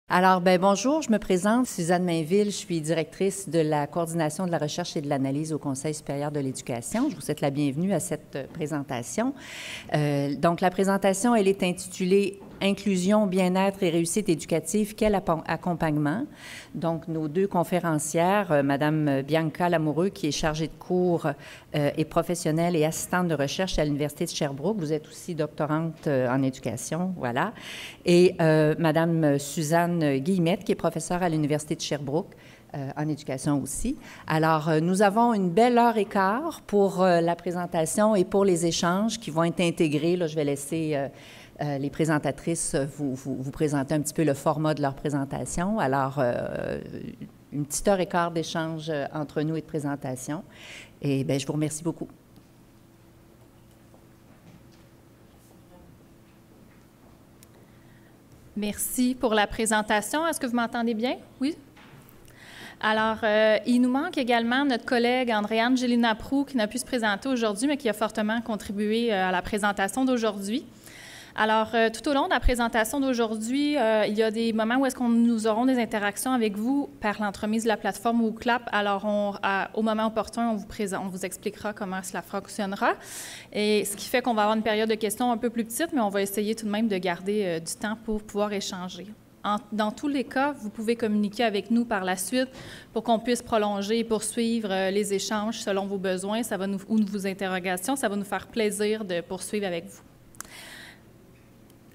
Alors, bonjour, je me présente, Suzanne Mainville, je suis directrice de la coordination de la recherche et de l'analyse au Conseil supérieur de l'éducation. Je vous souhaite la bienvenue à cette présentation. Donc, la présentation, elle est intitulée « Inclusion, bien-être et réussite éducative, quel accompagnement ?» Donc, nos deux conférencières, Madame Bianca Lamoureux, qui est chargée de cours et professionnelle et assistante de recherche à l'Université de Sherbrooke. Vous êtes aussi doctorante en éducation, voilà. Et Madame Suzanne Guillemette, qui est professeure à l'Université de Sherbrooke, en éducation aussi. Alors, nous avons une belle heure et quart pour la présentation et pour les échanges qui vont être intégrés. Là, je vais laisser les présentatrices vous présenter un petit peu le format de leur présentation. Alors, une petite heure et quart d'échange entre nous et de présentation. Et bien, je vous remercie beaucoup. Merci pour la présentation. Est-ce que vous m'entendez bien? Oui? Alors, il nous manque également notre collègue Andréane Gélinas-Proulx qui n'a pu se présenter aujourd'hui, mais qui a fortement contribué à la présentation d'aujourd'hui. Alors, tout au long de la présentation d'aujourd'hui, il y a des moments où est-ce qu'on nous aurons des interactions avec vous par l'entremise de la plateforme WooClap. Alors, au moment opportun, on vous expliquera comment cela fonctionnera. Et ce qui fait qu'on va avoir une période de questions un peu plus petite, mais on va essayer tout de même de garder du temps pour pouvoir échanger. Dans tous les cas, vous pouvez communiquer avec nous par la suite pour qu'on puisse prolonger et poursuivre les échanges selon vos besoins ou vos interrogations. Ça va nous faire plaisir de poursuivre avec vous.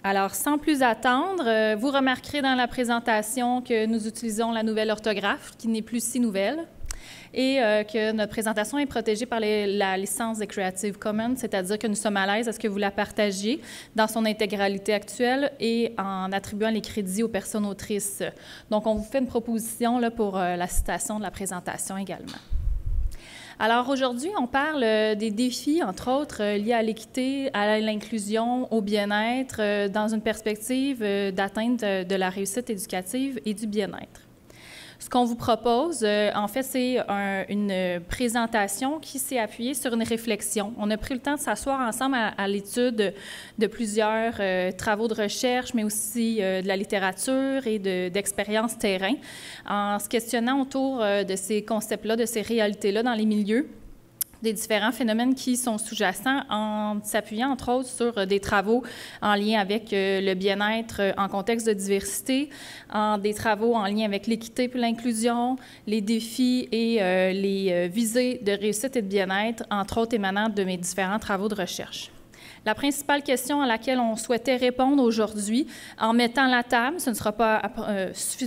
Alors, sans plus attendre, vous remarquerez dans la présentation que nous utilisons la nouvelle orthographe, qui n'est plus si nouvelle, et que notre présentation est protégée par la licence de Creative Commons, c'est-à-dire que nous sommes à l'aise à ce que vous la partagiez dans son intégralité actuelle et en attribuant les crédits aux personnes autrices. Donc, on vous fait une proposition là, pour la citation de la présentation également. Alors aujourd'hui, on parle des défis, entre autres, liés à l'équité, à l'inclusion, au bien-être, dans une perspective d'atteinte de la réussite éducative et du bien-être. Ce qu'on vous propose, en fait, c'est une présentation qui s'est appuyée sur une réflexion. On a pris le temps de s'asseoir ensemble à l'étude de plusieurs travaux de recherche, mais aussi de la littérature et d'expériences terrain, en se questionnant autour de ces concepts-là, de ces réalités-là dans les milieux, des différents phénomènes qui sont sous-jacents en s'appuyant, entre autres, sur des travaux en lien avec le bien-être en contexte de diversité, des travaux en lien avec l'équité puis l'inclusion, les défis et les visées de réussite et de bien-être, entre autres émanant de mes différents travaux de recherche. La principale question à laquelle on souhaitait répondre aujourd'hui, en mettant la table, ce ne sera pas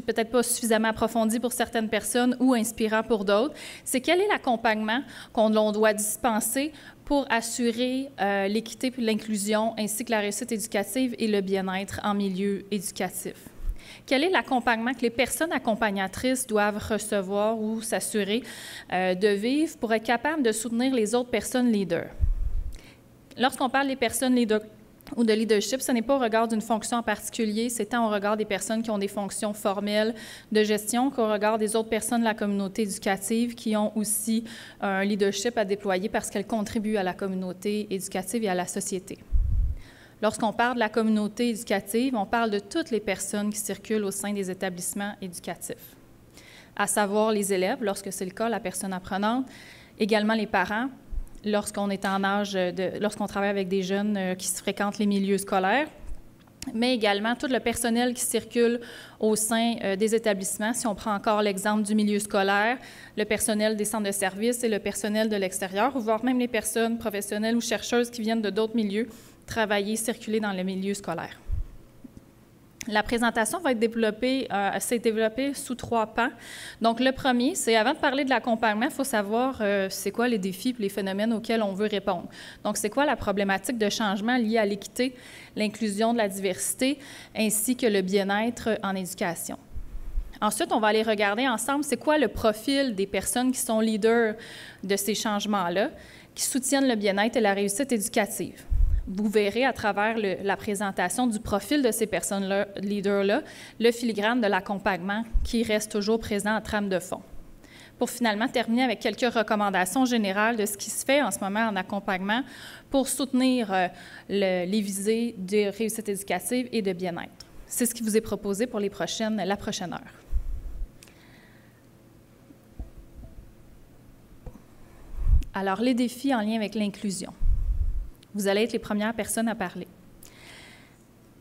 peut-être pas suffisamment approfondi pour certaines personnes ou inspirant pour d'autres, c'est quel est l'accompagnement qu'on doit dispenser pour assurer l'équité puis l'inclusion, ainsi que la réussite éducative et le bien-être en milieu éducatif. Quel est l'accompagnement que les personnes accompagnatrices doivent recevoir ou s'assurer de vivre pour être capables de soutenir les autres personnes leaders? Lorsqu'on parle des personnes leaders ou de leadership, ce n'est pas au regard d'une fonction en particulier, c'est tant au regard des personnes qui ont des fonctions formelles de gestion qu'au regard des autres personnes de la communauté éducative qui ont aussi un leadership à déployer parce qu'elles contribuent à la communauté éducative et à la société. Lorsqu'on parle de la communauté éducative, on parle de toutes les personnes qui circulent au sein des établissements éducatifs, à savoir les élèves, lorsque c'est le cas, la personne apprenante, également les parents, lorsqu'on est en âge lorsqu'on travaille avec des jeunes qui fréquentent les milieux scolaires, mais également tout le personnel qui circule au sein des établissements. Si on prend encore l'exemple du milieu scolaire, le personnel des centres de services et le personnel de l'extérieur, voire même les personnes professionnelles ou chercheuses qui viennent de d'autres milieux travailler, circuler dans le milieu scolaire. La présentation va être développée sous 3 pans. Donc, le premier, c'est avant de parler de l'accompagnement, il faut savoir c'est quoi les défis et les phénomènes auxquels on veut répondre. Donc, c'est quoi la problématique de changement liée à l'équité, l'inclusion de la diversité, ainsi que le bien-être en éducation. Ensuite, on va aller regarder ensemble c'est quoi le profil des personnes qui sont leaders de ces changements-là, qui soutiennent le bien-être et la réussite éducative. Vous verrez à travers la présentation du profil de ces personnes-là, leaders-là, le filigrane de l'accompagnement qui reste toujours présent en trame de fond. Pour finalement terminer avec quelques recommandations générales de ce qui se fait en ce moment en accompagnement pour soutenir les visées de réussite éducative et de bien-être. C'est ce qui vous est proposé pour la prochaine heure. Alors, les défis en lien avec l'inclusion. Vous allez être les premières personnes à parler.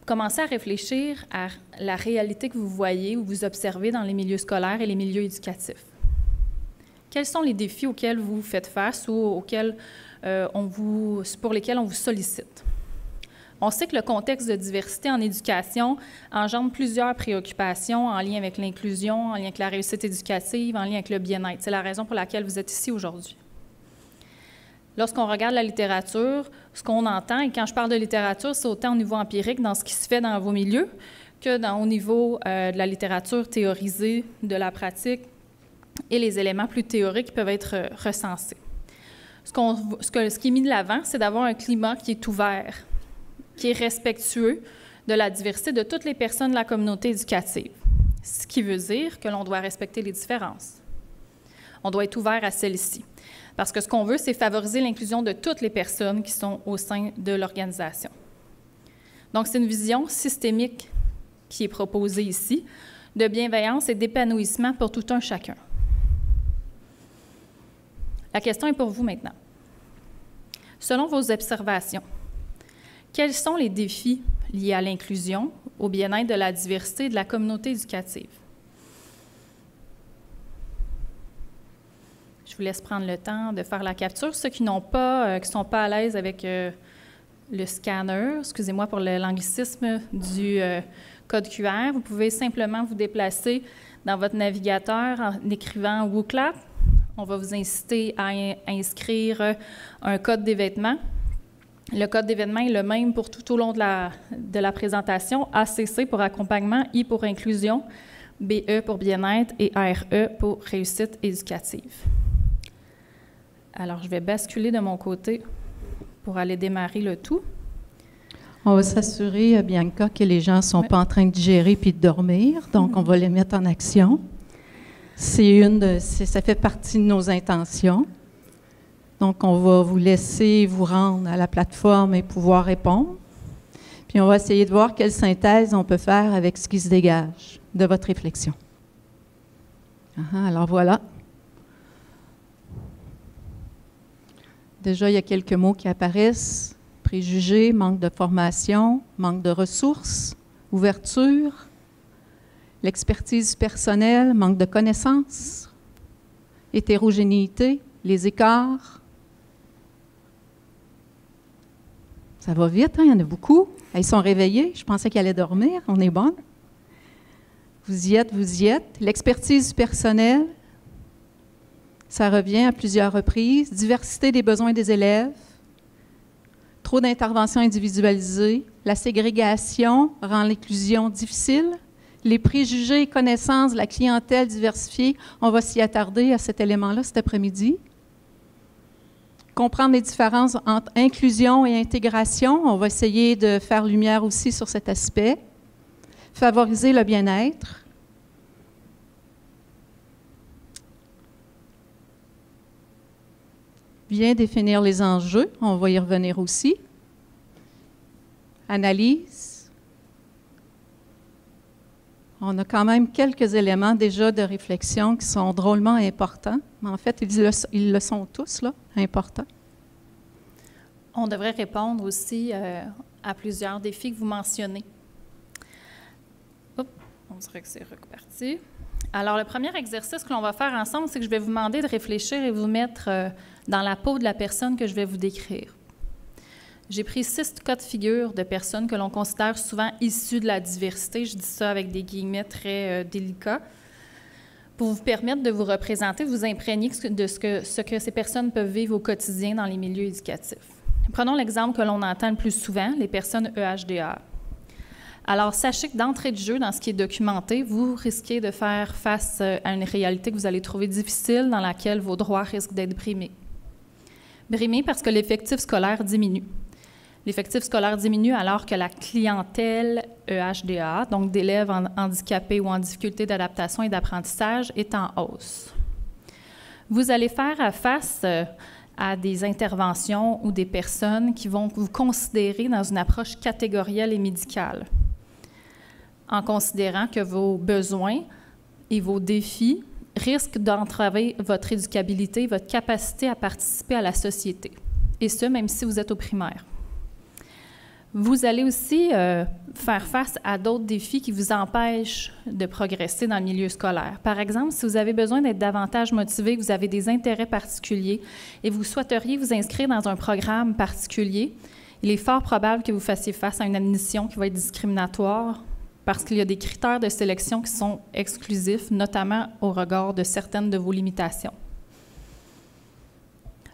Commencez à réfléchir à la réalité que vous voyez ou vous observez dans les milieux scolaires et les milieux éducatifs. Quels sont les défis auxquels vous faites face ou pour lesquels on vous sollicite? On sait que le contexte de diversité en éducation engendre plusieurs préoccupations en lien avec l'inclusion, en lien avec la réussite éducative, en lien avec le bien-être. C'est la raison pour laquelle vous êtes ici aujourd'hui. Lorsqu'on regarde la littérature, ce qu'on entend, et quand je parle de littérature, c'est autant au niveau empirique, dans ce qui se fait dans vos milieux, que au niveau de la littérature théorisée, de la pratique, et les éléments plus théoriques qui peuvent être recensés. Ce qui est mis de l'avant, c'est d'avoir un climat qui est ouvert, qui est respectueux de la diversité de toutes les personnes de la communauté éducative, ce qui veut dire que l'on doit respecter les différences. On doit être ouvert à celles-ci. Parce que ce qu'on veut, c'est favoriser l'inclusion de toutes les personnes qui sont au sein de l'organisation. Donc, c'est une vision systémique qui est proposée ici, de bienveillance et d'épanouissement pour tout un chacun. La question est pour vous maintenant. Selon vos observations, quels sont les défis liés à l'inclusion, au bien-être de la diversité et de la communauté éducative? Je vous laisse prendre le temps de faire la capture. Ceux qui n'ont pas, qui ne sont pas à l'aise avec le scanner, excusez-moi pour l'anglicisme du code QR, vous pouvez simplement vous déplacer dans votre navigateur en écrivant WooClap. On va vous inciter à inscrire un code d'événement. Le code d'événement est le même pour tout au long de la présentation. ACC pour accompagnement, I pour inclusion, BE pour bien-être et RE pour réussite éducative. Alors, je vais basculer de mon côté pour aller démarrer le tout. On va s'assurer, Bianca, que les gens ne sont pas en train de digérer puis de dormir. Donc, on va les mettre en action. Ça fait partie de nos intentions. Donc, on va vous laisser vous rendre à la plateforme et pouvoir répondre. Puis, on va essayer de voir quelle synthèse on peut faire avec ce qui se dégage de votre réflexion. Alors, voilà. Déjà, il y a quelques mots qui apparaissent. Préjugés, manque de formation, manque de ressources, ouverture, l'expertise personnelle, manque de connaissances, hétérogénéité, les écarts. Ça va vite, hein? Il y en a beaucoup. Ils sont réveillés. Je pensais qu'ils allaient dormir. On est bon. Vous y êtes, vous y êtes. L'expertise personnelle, ça revient à plusieurs reprises. Diversité des besoins des élèves. Trop d'interventions individualisées. La ségrégation rend l'inclusion difficile. Les préjugés et connaissances de la clientèle diversifiée, on va s'y attarder à cet élément-là cet après-midi. Comprendre les différences entre inclusion et intégration, on va essayer de faire lumière aussi sur cet aspect. Favoriser le bien-être. Bien définir les enjeux, on va y revenir aussi. Analyse. On a quand même quelques éléments déjà de réflexion qui sont drôlement importants. Mais en fait, ils le sont tous, là, importants. On devrait répondre aussi à plusieurs défis que vous mentionnez. Oups, on dirait que c'est reparti. Alors, le premier exercice que l'on va faire ensemble, c'est que je vais vous demander de réfléchir et vous mettre dans la peau de la personne que je vais vous décrire. J'ai pris 6 cas de figure de personnes que l'on considère souvent issues de la diversité. Je dis ça avec des guillemets très délicats, pour vous permettre de vous représenter, de vous imprégner de ce que ces personnes peuvent vivre au quotidien dans les milieux éducatifs. Prenons l'exemple que l'on entend le plus souvent, les personnes EHDA. Alors, sachez que d'entrée de jeu, dans ce qui est documenté, vous risquez de faire face à une réalité que vous allez trouver difficile, dans laquelle vos droits risquent d'être brimés. Brimés parce que l'effectif scolaire diminue. L'effectif scolaire diminue alors que la clientèle EHDA, donc d'élèves handicapés ou en difficulté d'adaptation et d'apprentissage, est en hausse. Vous allez faire face à des interventions ou des personnes qui vont vous considérer dans une approche catégorielle et médicale. en considérant que vos besoins et vos défis risquent d'entraver votre éducabilité, votre capacité à participer à la société, et ce, même si vous êtes au primaire. Vous allez aussi faire face à d'autres défis qui vous empêchent de progresser dans le milieu scolaire. Par exemple, si vous avez besoin d'être davantage motivé, que vous avez des intérêts particuliers et vous souhaiteriez vous inscrire dans un programme particulier, il est fort probable que vous fassiez face à une admission qui va être discriminatoire parce qu'il y a des critères de sélection qui sont exclusifs, notamment au regard de certaines de vos limitations.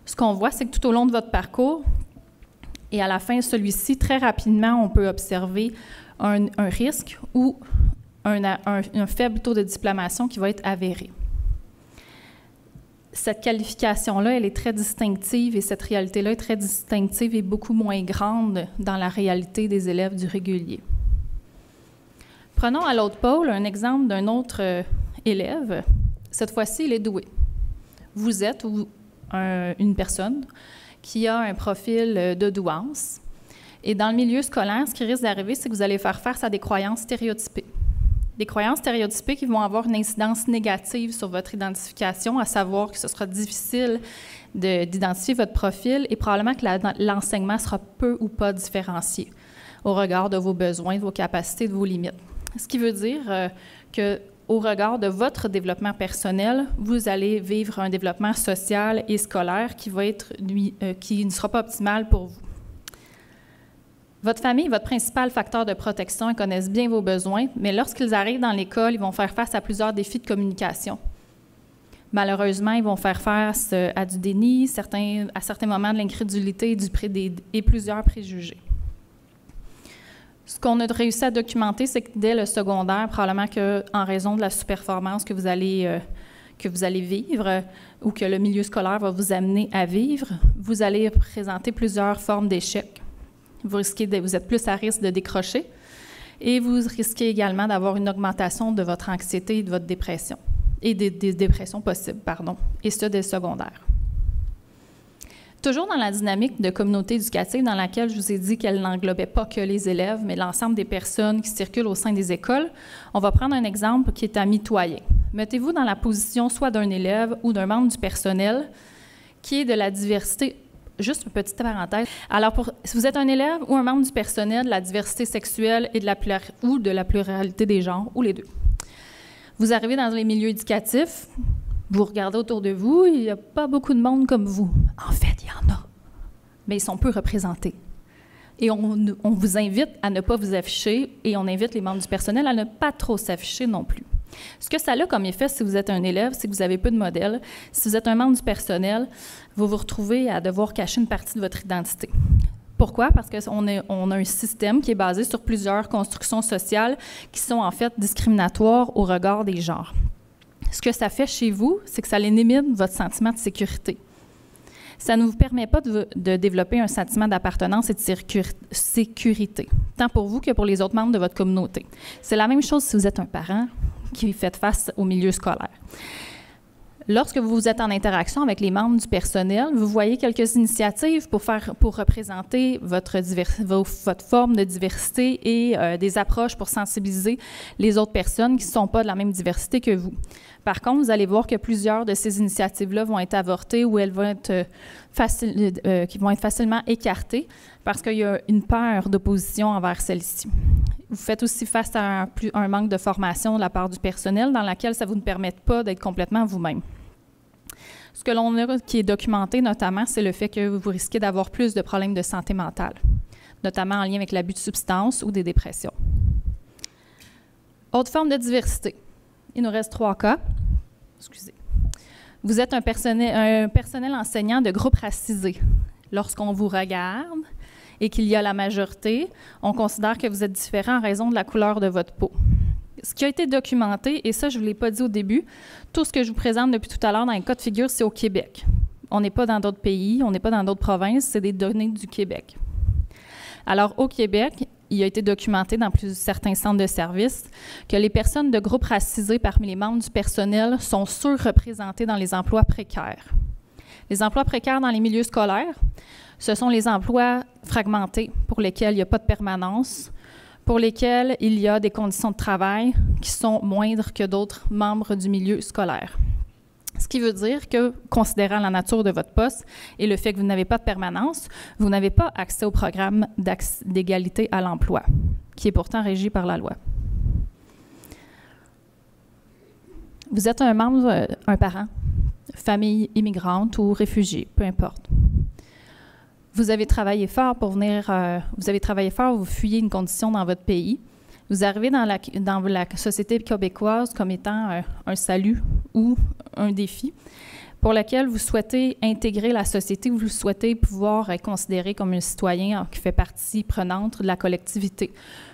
Ce qu'on voit, c'est que tout au long de votre parcours, et à la fin de celui-ci, très rapidement, on peut observer un risque ou un faible taux de diplomation qui va être avéré. Cette qualification-là, elle est très distinctive et cette réalité-là est très distinctive et beaucoup moins grande dans la réalité des élèves du régulier. Prenons à l'autre pôle un exemple d'un autre élève. Cette fois-ci, il est doué. Vous êtes une personne qui a un profil de douance. Et dans le milieu scolaire, ce qui risque d'arriver, c'est que vous allez faire face à des croyances stéréotypées. Des croyances stéréotypées qui vont avoir une incidence négative sur votre identification, à savoir que ce sera difficile d'identifier votre profil et probablement que l'enseignement sera peu ou pas différencié au regard de vos besoins, de vos capacités, de vos limites. Ce qui veut dire que au regard de votre développement personnel, vous allez vivre un développement social et scolaire qui ne sera pas optimal pour vous. Votre famille est votre principal facteur de protection. Ils connaissent bien vos besoins, mais lorsqu'ils arrivent dans l'école, ils vont faire face à plusieurs défis de communication. Malheureusement, ils vont faire face à du déni, à certains moments de l'incrédulité et plusieurs préjugés. Ce qu'on a réussi à documenter, c'est que dès le secondaire, probablement qu'en raison de la sous-performance que vous allez vivre ou que le milieu scolaire va vous amener à vivre, vous allez présenter plusieurs formes d'échecs. Vous êtes plus à risque de décrocher et vous risquez également d'avoir une augmentation de votre anxiété et de votre dépression, et des dépressions possibles, et ce, dès le secondaire. Toujours dans la dynamique de communauté éducative dans laquelle je vous ai dit qu'elle n'englobait pas que les élèves, mais l'ensemble des personnes qui circulent au sein des écoles, on va prendre un exemple qui est à mitoyen. Mettez-vous dans la position soit d'un élève ou d'un membre du personnel qui est de la diversité. Juste une petite parenthèse. Alors, si vous êtes un élève ou un membre du personnel de la diversité sexuelle et de la pluralité des genres, ou les deux. Vous arrivez dans les milieux éducatifs, vous regardez autour de vous, il n'y a pas beaucoup de monde comme vous. En fait, il y en a, mais ils sont peu représentés. Et on vous invite à ne pas vous afficher et on invite les membres du personnel à ne pas trop s'afficher non plus. Ce que ça a comme effet, si vous êtes un élève, c'est que vous avez peu de modèles. Si vous êtes un membre du personnel, vous vous retrouvez à devoir cacher une partie de votre identité. Pourquoi? Parce qu'on a un système qui est basé sur plusieurs constructions sociales qui sont en fait discriminatoires au regard des genres. Ce que ça fait chez vous, c'est que ça élimine votre sentiment de sécurité. Ça ne vous permet pas de développer un sentiment d'appartenance et de sécurité, tant pour vous que pour les autres membres de votre communauté. C'est la même chose si vous êtes un parent qui fait face au milieu scolaire. Lorsque vous êtes en interaction avec les membres du personnel, vous voyez quelques initiatives pour représenter votre forme de diversité et des approches pour sensibiliser les autres personnes qui ne sont pas de la même diversité que vous. Par contre, vous allez voir que plusieurs de ces initiatives-là vont être avortées ou elles vont être qui vont être facilement écartées parce qu'il y a une peur d'opposition envers celle-ci. Vous faites aussi face à un manque de formation de la part du personnel dans laquelle ça ne vous permet pas d'être complètement vous-même. Ce que l'on a qui est documenté notamment, c'est le fait que vous risquez d'avoir plus de problèmes de santé mentale, notamment en lien avec l'abus de substances ou des dépressions. Autre forme de diversité. Il nous reste 3 cas. Excusez. Vous êtes un personnel enseignant de groupe racisé. Lorsqu'on vous regarde et qu'il y a la majorité, on considère que vous êtes différent en raison de la couleur de votre peau. Ce qui a été documenté, et ça, je ne vous l'ai pas dit au début, tout ce que je vous présente depuis tout à l'heure dans les cas de figure, c'est au Québec. On n'est pas dans d'autres pays, on n'est pas dans d'autres provinces, c'est des données du Québec. Alors, au Québec, il a été documenté dans certains centres de services que les personnes de groupe racisés parmi les membres du personnel sont surreprésentées dans les emplois précaires. Les emplois précaires dans les milieux scolaires, ce sont les emplois fragmentés pour lesquels il n'y a pas de permanence, pour lesquels il y a des conditions de travail qui sont moindres que d'autres membres du milieu scolaire. Ce qui veut dire que, considérant la nature de votre poste et le fait que vous n'avez pas de permanence, vous n'avez pas accès au programme d'égalité à l'emploi, qui est pourtant régi par la loi. Vous êtes un membre, un parent, famille immigrante ou réfugié, peu importe. Vous avez travaillé fort pour venir, vous fuyez une condition dans votre pays. Vous arrivez dans la société québécoise comme étant un salut ou un défi pour lequel vous souhaitez intégrer la société, vous souhaitez pouvoir être considéré comme un citoyen qui fait partie prenante de la collectivité.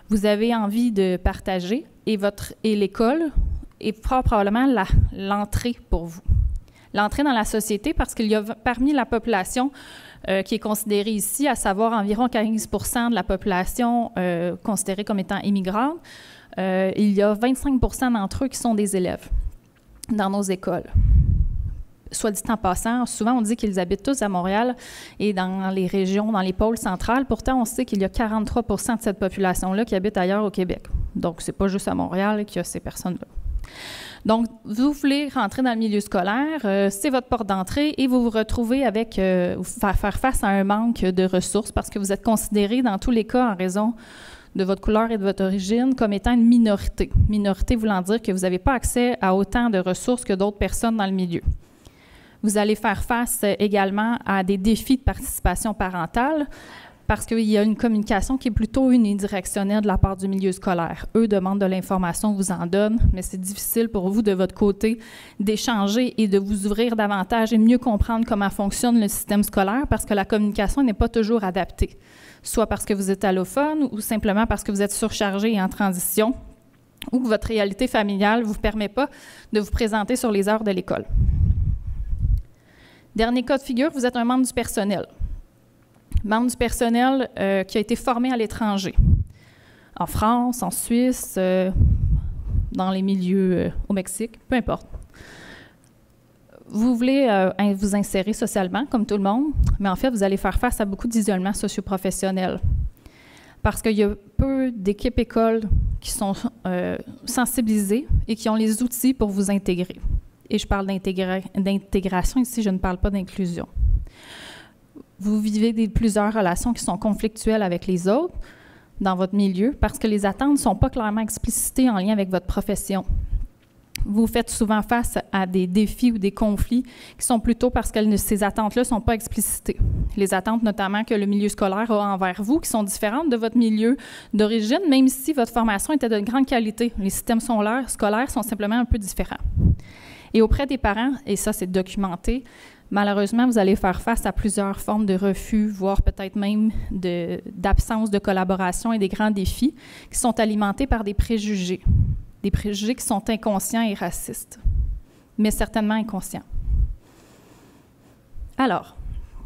Vous avez envie de partager et l'école est probablement l'entrée pour vous. L'entrée dans la société parce qu'il y a parmi la population qui est considérée ici, à savoir environ 15 % de la population considérée comme étant immigrante, il y a 25 % d'entre eux qui sont des élèves dans nos écoles. Soit dit en passant, souvent on dit qu'ils habitent tous à Montréal et dans les régions, dans les pôles centrales. Pourtant, on sait qu'il y a 43 % de cette population-là qui habite ailleurs au Québec. Donc, c'est pas juste à Montréal qu'il y a ces personnes-là. Donc, vous voulez rentrer dans le milieu scolaire, c'est votre porte d'entrée et vous vous retrouvez avec faire face à un manque de ressources parce que vous êtes considéré dans tous les cas en raison de votre couleur et de votre origine comme étant une minorité. Minorité voulant dire que vous n'avez pas accès à autant de ressources que d'autres personnes dans le milieu. Vous allez faire face également à des défis de participation parentale parce qu'il y a une communication qui est plutôt unidirectionnelle de la part du milieu scolaire. Eux demandent de l'information, vous en donnent, mais c'est difficile pour vous, de votre côté, d'échanger et de vous ouvrir davantage et mieux comprendre comment fonctionne le système scolaire parce que la communication n'est pas toujours adaptée, soit parce que vous êtes allophone ou simplement parce que vous êtes surchargé et en transition ou que votre réalité familiale ne vous permet pas de vous présenter sur les heures de l'école. Dernier cas de figure, vous êtes un membre du personnel. Membre du personnel qui a été formé à l'étranger, en France, en Suisse, dans les milieux au Mexique, peu importe. Vous voulez vous insérer socialement, comme tout le monde, mais en fait, vous allez faire face à beaucoup d'isolement socio-professionnel. Parce qu'il y a peu d'équipes écoles qui sont sensibilisées et qui ont les outils pour vous intégrer. Et je parle d'intégration ici, je ne parle pas d'inclusion. Vous vivez plusieurs relations qui sont conflictuelles avec les autres dans votre milieu parce que les attentes ne sont pas clairement explicitées en lien avec votre profession. Vous faites souvent face à des défis ou des conflits qui sont plutôt parce que ces attentes-là ne sont pas explicitées. Les attentes notamment que le milieu scolaire a envers vous, qui sont différentes de votre milieu d'origine, même si votre formation était de grande qualité. Les systèmes scolaires sont simplement un peu différents. Et auprès des parents, et ça c'est documenté, malheureusement, vous allez faire face à plusieurs formes de refus, voire peut-être même d'absence de collaboration et des grands défis qui sont alimentés par des préjugés qui sont inconscients et racistes, mais certainement inconscients. Alors,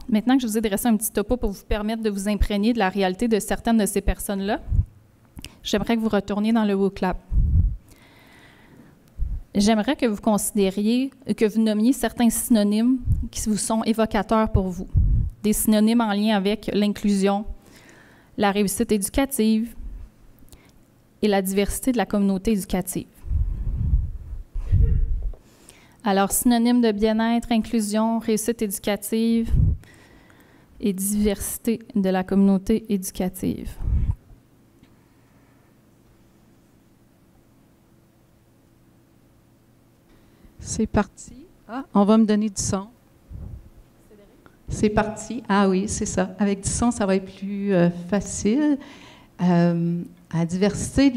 maintenant que je vous ai dressé un petit topo pour vous permettre de vous imprégner de la réalité de certaines de ces personnes-là, j'aimerais que vous retourniez dans le WOCLAP. J'aimerais que vous considériez, que vous nommiez certains synonymes qui vous sont évocateurs pour vous. Des synonymes en lien avec l'inclusion, la réussite éducative et la diversité de la communauté éducative. Alors, synonymes de bien-être, inclusion, réussite éducative et diversité de la communauté éducative. C'est parti. Ah, on va me donner du son. C'est parti. Ah oui, c'est ça. Avec du son, ça va être plus facile. La diversité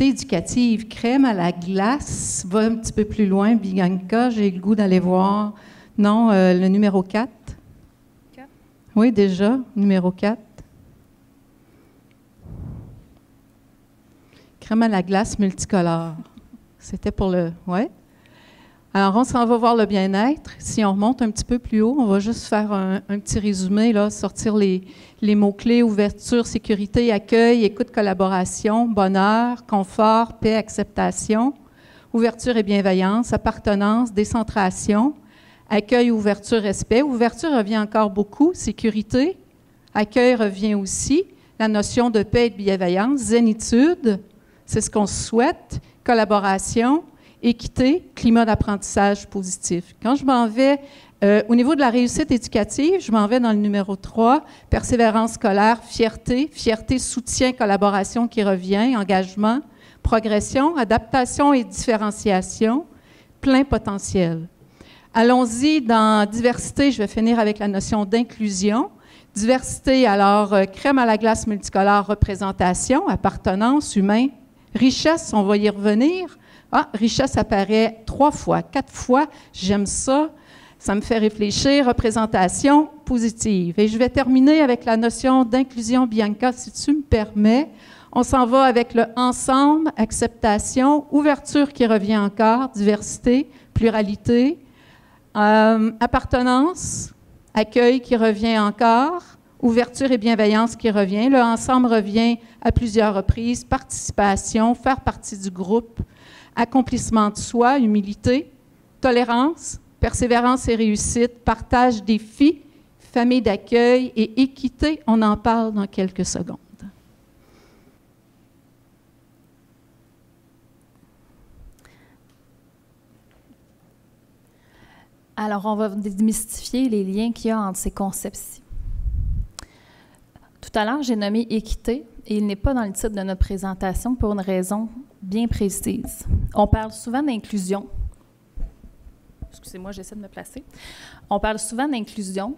éducative, crème à la glace, va un petit peu plus loin. Bianca, j'ai le goût d'aller voir. Non, le numéro 4. 4? Oui, déjà, numéro 4. Crème à la glace multicolore. C'était pour le... Oui. Alors, on s'en va voir le bien-être. Si on remonte un petit peu plus haut, on va juste faire un petit résumé, là, sortir les mots-clés: ouverture, sécurité, accueil, écoute, collaboration, bonheur, confort, paix, acceptation, ouverture et bienveillance, appartenance, décentration, accueil, ouverture, respect. Ouverture revient encore beaucoup, sécurité, accueil revient aussi, la notion de paix et de bienveillance, zénitude, c'est ce qu'on souhaite, collaboration, équité, climat d'apprentissage positif. Quand je m'en vais au niveau de la réussite éducative, je m'en vais dans le numéro 3, persévérance scolaire, fierté, soutien, collaboration qui revient, engagement, progression, adaptation et différenciation, plein potentiel. Allons-y dans diversité, je vais finir avec la notion d'inclusion. Diversité, alors, crème à la glace multicolore, représentation, appartenance, humain, richesse, on va y revenir. Ah, richesse apparaît 3 fois, 4 fois, j'aime ça, ça me fait réfléchir, représentation positive. Et je vais terminer avec la notion d'inclusion, Bianca, si tu me permets. On s'en va avec le ensemble, acceptation, ouverture qui revient encore, diversité, pluralité, appartenance, accueil qui revient encore, ouverture et bienveillance qui revient. Le ensemble revient à plusieurs reprises, participation, faire partie du groupe, accomplissement de soi, humilité, tolérance, persévérance et réussite, partage, défi, famille d'accueil et équité. On en parle dans quelques secondes. Alors, on va démystifier les liens qu'il y a entre ces concepts-ci. Tout à l'heure, j'ai nommé équité, et il n'est pas dans le titre de notre présentation pour une raison bien précise. On parle souvent d'inclusion. Excusez-moi, j'essaie de me placer. On parle souvent d'inclusion.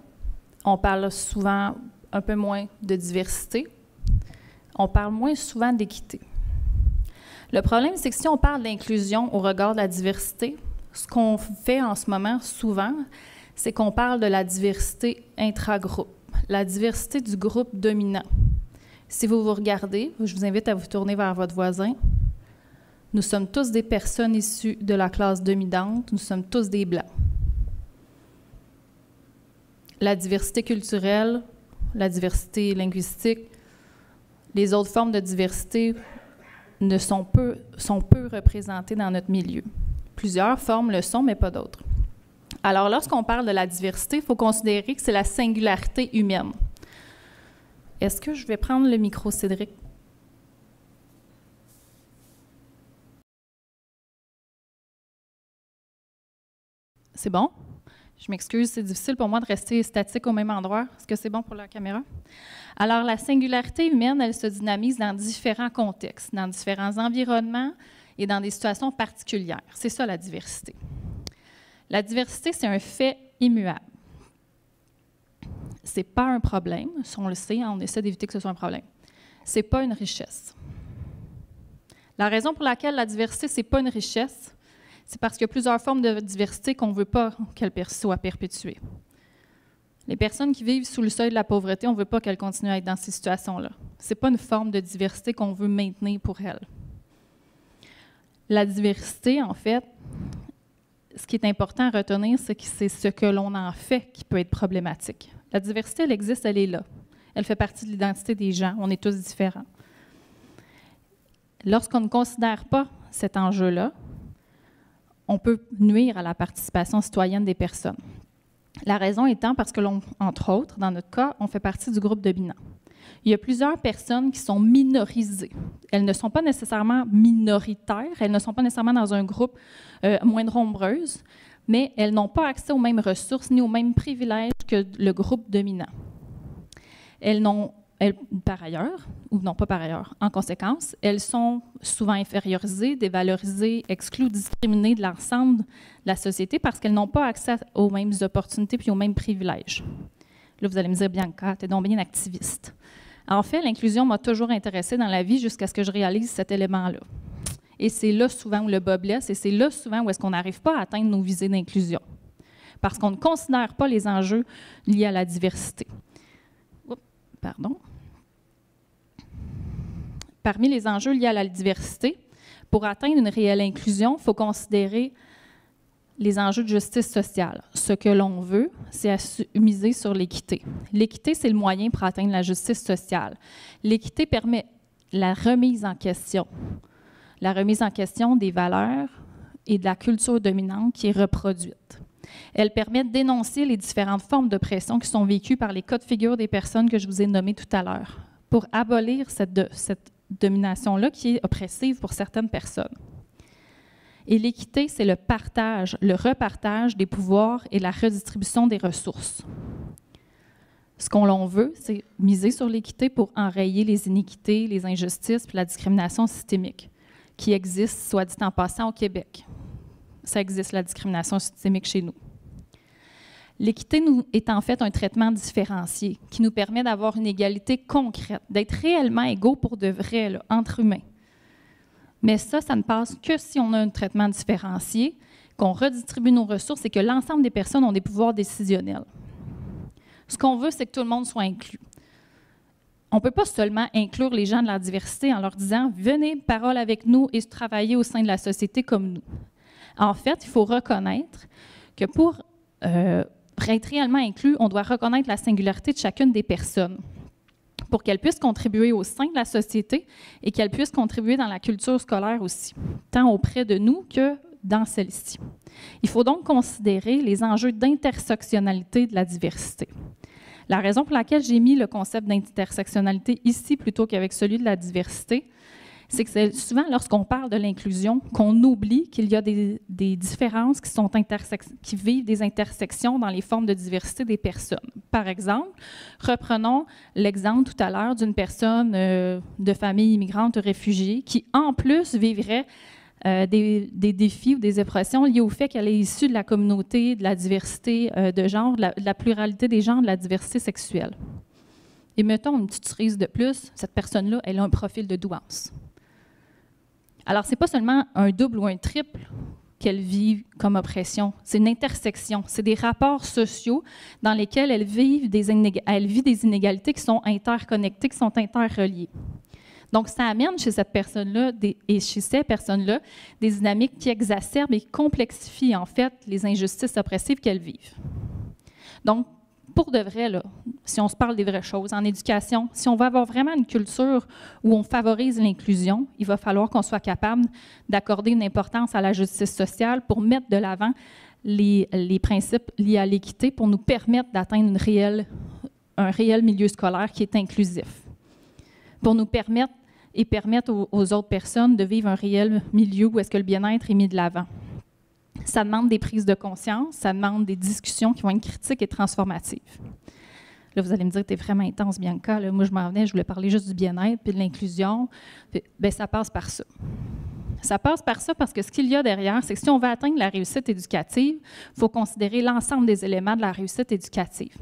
On parle souvent un peu moins de diversité. On parle moins souvent d'équité. Le problème, c'est que si on parle d'inclusion au regard de la diversité, ce qu'on fait en ce moment souvent, c'est qu'on parle de la diversité intragroupe, la diversité du groupe dominant. Si vous vous regardez, je vous invite à vous tourner vers votre voisin. Nous sommes tous des personnes issues de la classe dominante, nous sommes tous des Blancs. La diversité culturelle, la diversité linguistique, les autres formes de diversité sont peu représentées dans notre milieu. Plusieurs formes le sont, mais pas d'autres. Alors, lorsqu'on parle de la diversité, il faut considérer que c'est la singularité humaine. Est-ce que je vais prendre le micro, Cédric? C'est bon? Je m'excuse, c'est difficile pour moi de rester statique au même endroit. Est-ce que c'est bon pour la caméra? Alors, la singularité humaine, elle se dynamise dans différents contextes, dans différents environnements et dans des situations particulières. C'est ça, la diversité. La diversité, c'est un fait immuable. Ce n'est pas un problème, si on le sait, on essaie d'éviter que ce soit un problème. Ce n'est pas une richesse. La raison pour laquelle la diversité, ce n'est pas une richesse, c'est parce qu'il y a plusieurs formes de diversité qu'on ne veut pas qu'elles soient perpétuées. Les personnes qui vivent sous le seuil de la pauvreté, on ne veut pas qu'elles continuent à être dans ces situations-là. Ce n'est pas une forme de diversité qu'on veut maintenir pour elles. La diversité, en fait, ce qui est important à retenir, c'est que c'est ce que l'on en fait qui peut être problématique. La diversité, elle existe, elle est là. Elle fait partie de l'identité des gens. On est tous différents. Lorsqu'on ne considère pas cet enjeu-là, on peut nuire à la participation citoyenne des personnes. La raison étant parce que entre autres, dans notre cas, on fait partie du groupe dominant. Il y a plusieurs personnes qui sont minorisées. Elles ne sont pas nécessairement minoritaires, elles ne sont pas nécessairement dans un groupe moins nombreuses, mais elles n'ont pas accès aux mêmes ressources ni aux mêmes privilèges que le groupe dominant. Par ailleurs, ou non pas par ailleurs, en conséquence, elles sont souvent infériorisées, dévalorisées, exclues, discriminées de l'ensemble de la société parce qu'elles n'ont pas accès aux mêmes opportunités puis aux mêmes privilèges. Là, vous allez me dire, Bianca, t'es donc bien activiste. En fait, l'inclusion m'a toujours intéressée dans la vie jusqu'à ce que je réalise cet élément-là. Et c'est là souvent où le bas blesse et c'est là souvent où est-ce qu'on n'arrive pas à atteindre nos visées d'inclusion. Parce qu'on ne considère pas les enjeux liés à la diversité. Pardon. Parmi les enjeux liés à la diversité, pour atteindre une réelle inclusion, il faut considérer les enjeux de justice sociale. Ce que l'on veut, c'est miser sur l'équité. L'équité, c'est le moyen pour atteindre la justice sociale. L'équité permet la remise en question des valeurs et de la culture dominante qui est reproduite. Elle permet de dénoncer les différentes formes d'oppression qui sont vécues par les cas de figure des personnes que je vous ai nommées tout à l'heure. pour abolir cette domination-là qui est oppressive pour certaines personnes. Et l'équité, c'est le partage, le repartage des pouvoirs et la redistribution des ressources. Ce qu'on veut, c'est miser sur l'équité pour enrayer les iniquités, les injustices et la discrimination systémique qui existe, soit dit en passant, au Québec. Ça existe, la discrimination systémique chez nous. L'équité est en fait un traitement différencié qui nous permet d'avoir une égalité concrète, d'être réellement égaux pour de vrai, là, entre humains. Mais ça ne passe que si on a un traitement différencié, qu'on redistribue nos ressources et que l'ensemble des personnes ont des pouvoirs décisionnels. Ce qu'on veut, c'est que tout le monde soit inclus. On ne peut pas seulement inclure les gens de la diversité en leur disant « Venez, parole avec nous et travaillez au sein de la société comme nous ». En fait, il faut reconnaître que pour être réellement inclus, on doit reconnaître la singularité de chacune des personnes pour qu'elles puissent contribuer au sein de la société et qu'elles puissent contribuer dans la culture scolaire aussi, tant auprès de nous que dans celle-ci. Il faut donc considérer les enjeux d'intersectionnalité de la diversité. La raison pour laquelle j'ai mis le concept d'intersectionnalité ici plutôt qu'avec celui de la diversité, c'est que c'est souvent lorsqu'on parle de l'inclusion qu'on oublie qu'il y a des différences qui vivent des intersections dans les formes de diversité des personnes. Par exemple, reprenons l'exemple tout à l'heure d'une personne de famille immigrante ou réfugiée qui, en plus, vivrait des défis ou des oppressions liés au fait qu'elle est issue de la communauté, de la diversité de genre, de la pluralité des genres, de la diversité sexuelle. Et mettons une petite cerise de plus, cette personne-là, elle a un profil de douance. Alors, ce n'est pas seulement un double ou un triple qu'elle vit comme oppression, c'est une intersection, c'est des rapports sociaux dans lesquels elle vit des inégalités qui sont interconnectées, qui sont interreliées. Donc, ça amène chez cette personne-là et chez ces personnes-là des dynamiques qui exacerbent et qui complexifient, en fait, les injustices oppressives qu'elles vivent. Donc, pour de vrai, là, si on se parle des vraies choses, en éducation, si on veut avoir vraiment une culture où on favorise l'inclusion, il va falloir qu'on soit capable d'accorder une importance à la justice sociale pour mettre de l'avant les principes liés à l'équité pour nous permettre d'atteindre un réel milieu scolaire qui est inclusif, pour nous permettre aux autres personnes de vivre un réel milieu où est-ce que le bien-être est mis de l'avant. Ça demande des prises de conscience, ça demande des discussions qui vont être critiques et transformatives. Là, vous allez me dire, tu es vraiment intense, Bianca. Là, moi, je m'en venais, je voulais parler juste du bien-être puis de l'inclusion. Bien, ça passe par ça. Ça passe par ça parce que ce qu'il y a derrière, c'est que si on veut atteindre la réussite éducative, il faut considérer l'ensemble des éléments de la réussite éducative.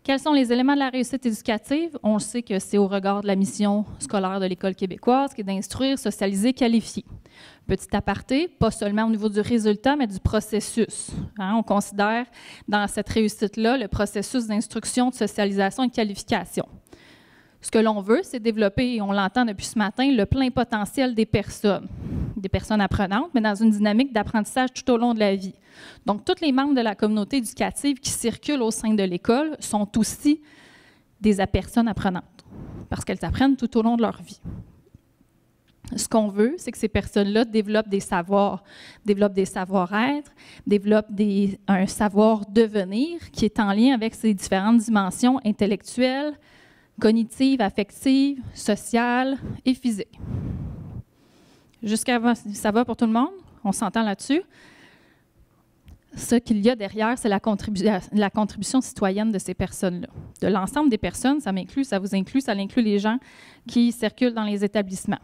Quels sont les éléments de la réussite éducative? On sait que c'est au regard de la mission scolaire de l'École québécoise qui est d'instruire, socialiser, qualifier. Petit aparté, pas seulement au niveau du résultat, mais du processus. On considère dans cette réussite-là le processus d'instruction, de socialisation et de qualification. Ce que l'on veut, c'est développer, et on l'entend depuis ce matin, le plein potentiel des personnes apprenantes, mais dans une dynamique d'apprentissage tout au long de la vie. Donc, tous les membres de la communauté éducative qui circulent au sein de l'école sont aussi des personnes apprenantes, parce qu'elles apprennent tout au long de leur vie. Ce qu'on veut, c'est que ces personnes-là développent des savoirs, développent des savoir-être, développent un savoir-devenir qui est en lien avec ces différentes dimensions intellectuelles, cognitives, affectives, sociales et physiques. Ça va pour tout le monde? On s'entend là-dessus? Ce qu'il y a derrière, c'est la contribution citoyenne de ces personnes-là. De l'ensemble des personnes, ça m'inclut, ça vous inclut, ça inclut les gens qui circulent dans les établissements.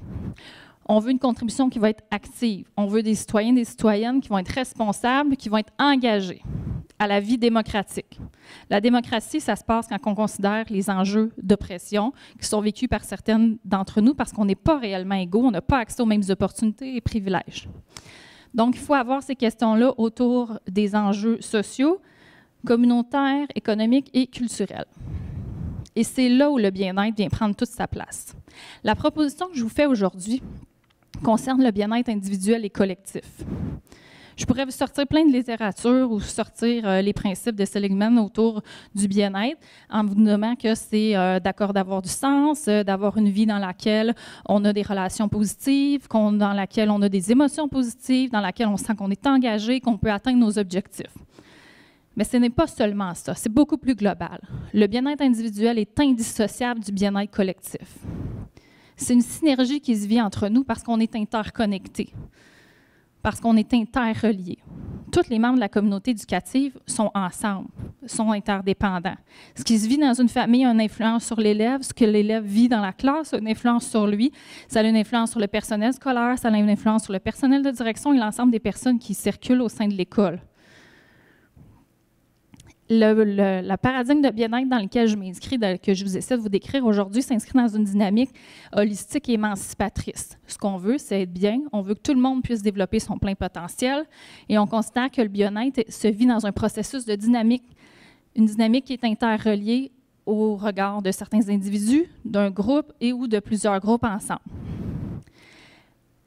On veut une contribution qui va être active. On veut des citoyens, des citoyennes qui vont être responsables, qui vont être engagés à la vie démocratique. La démocratie, ça se passe quand on considère les enjeux d'oppression qui sont vécus par certaines d'entre nous parce qu'on n'est pas réellement égaux, on n'a pas accès aux mêmes opportunités et privilèges. Donc, il faut avoir ces questions-là autour des enjeux sociaux, communautaires, économiques et culturels. Et c'est là où le bien-être vient prendre toute sa place. La proposition que je vous fais aujourd'hui concerne le bien-être individuel et collectif. Je pourrais vous sortir plein de littérature ou sortir les principes de Seligman autour du bien-être en vous nommant que c'est d'accord d'avoir du sens, d'avoir une vie dans laquelle on a des relations positives, dans laquelle on a des émotions positives, dans laquelle on sent qu'on est engagé, qu'on peut atteindre nos objectifs. Mais ce n'est pas seulement ça, c'est beaucoup plus global. Le bien-être individuel est indissociable du bien-être collectif. C'est une synergie qui se vit entre nous parce qu'on est interconnectés, parce qu'on est interreliés. Tous les membres de la communauté éducative sont ensemble, sont interdépendants. Ce qui se vit dans une famille a une influence sur l'élève, ce que l'élève vit dans la classe a une influence sur lui, ça a une influence sur le personnel scolaire, ça a une influence sur le personnel de direction et l'ensemble des personnes qui circulent au sein de l'école. Le paradigme de bien-être dans lequel je m'inscris, que je vous essaie de vous décrire aujourd'hui, s'inscrit dans une dynamique holistique et émancipatrice. Ce qu'on veut, c'est être bien. On veut que tout le monde puisse développer son plein potentiel. Et on considère que le bien-être se vit dans un processus de dynamique, une dynamique qui est interreliée au regard de certains individus, d'un groupe et ou de plusieurs groupes ensemble.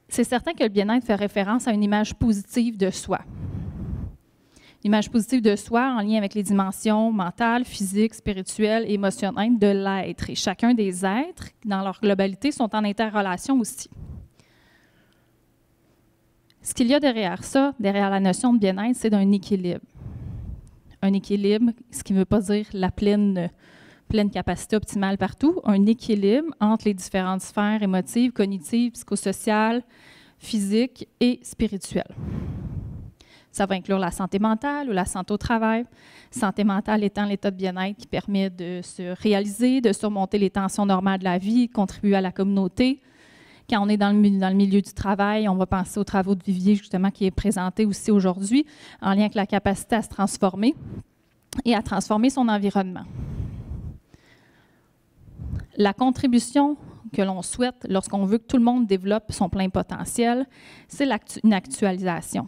C'est certain que le bien-être fait référence à une image positive de soi. L'image positive de soi en lien avec les dimensions mentales, physiques, spirituelles et émotionnelles de l'être. Et chacun des êtres, dans leur globalité, sont en interrelation aussi. Ce qu'il y a derrière ça, derrière la notion de bien-être, c'est d'un équilibre. Un équilibre, ce qui ne veut pas dire la pleine capacité optimale partout, un équilibre entre les différentes sphères émotives, cognitives, psychosociales, physiques et spirituelles. Ça va inclure la santé mentale ou la santé au travail. Santé mentale étant l'état de bien-être qui permet de se réaliser, de surmonter les tensions normales de la vie, de contribuer à la communauté. Quand on est dans le milieu du travail, on va penser aux travaux de Vivier, justement, qui est présenté aussi aujourd'hui, en lien avec la capacité à se transformer et à transformer son environnement. La contribution que l'on souhaite lorsqu'on veut que tout le monde développe son plein potentiel, c'est une actualisation.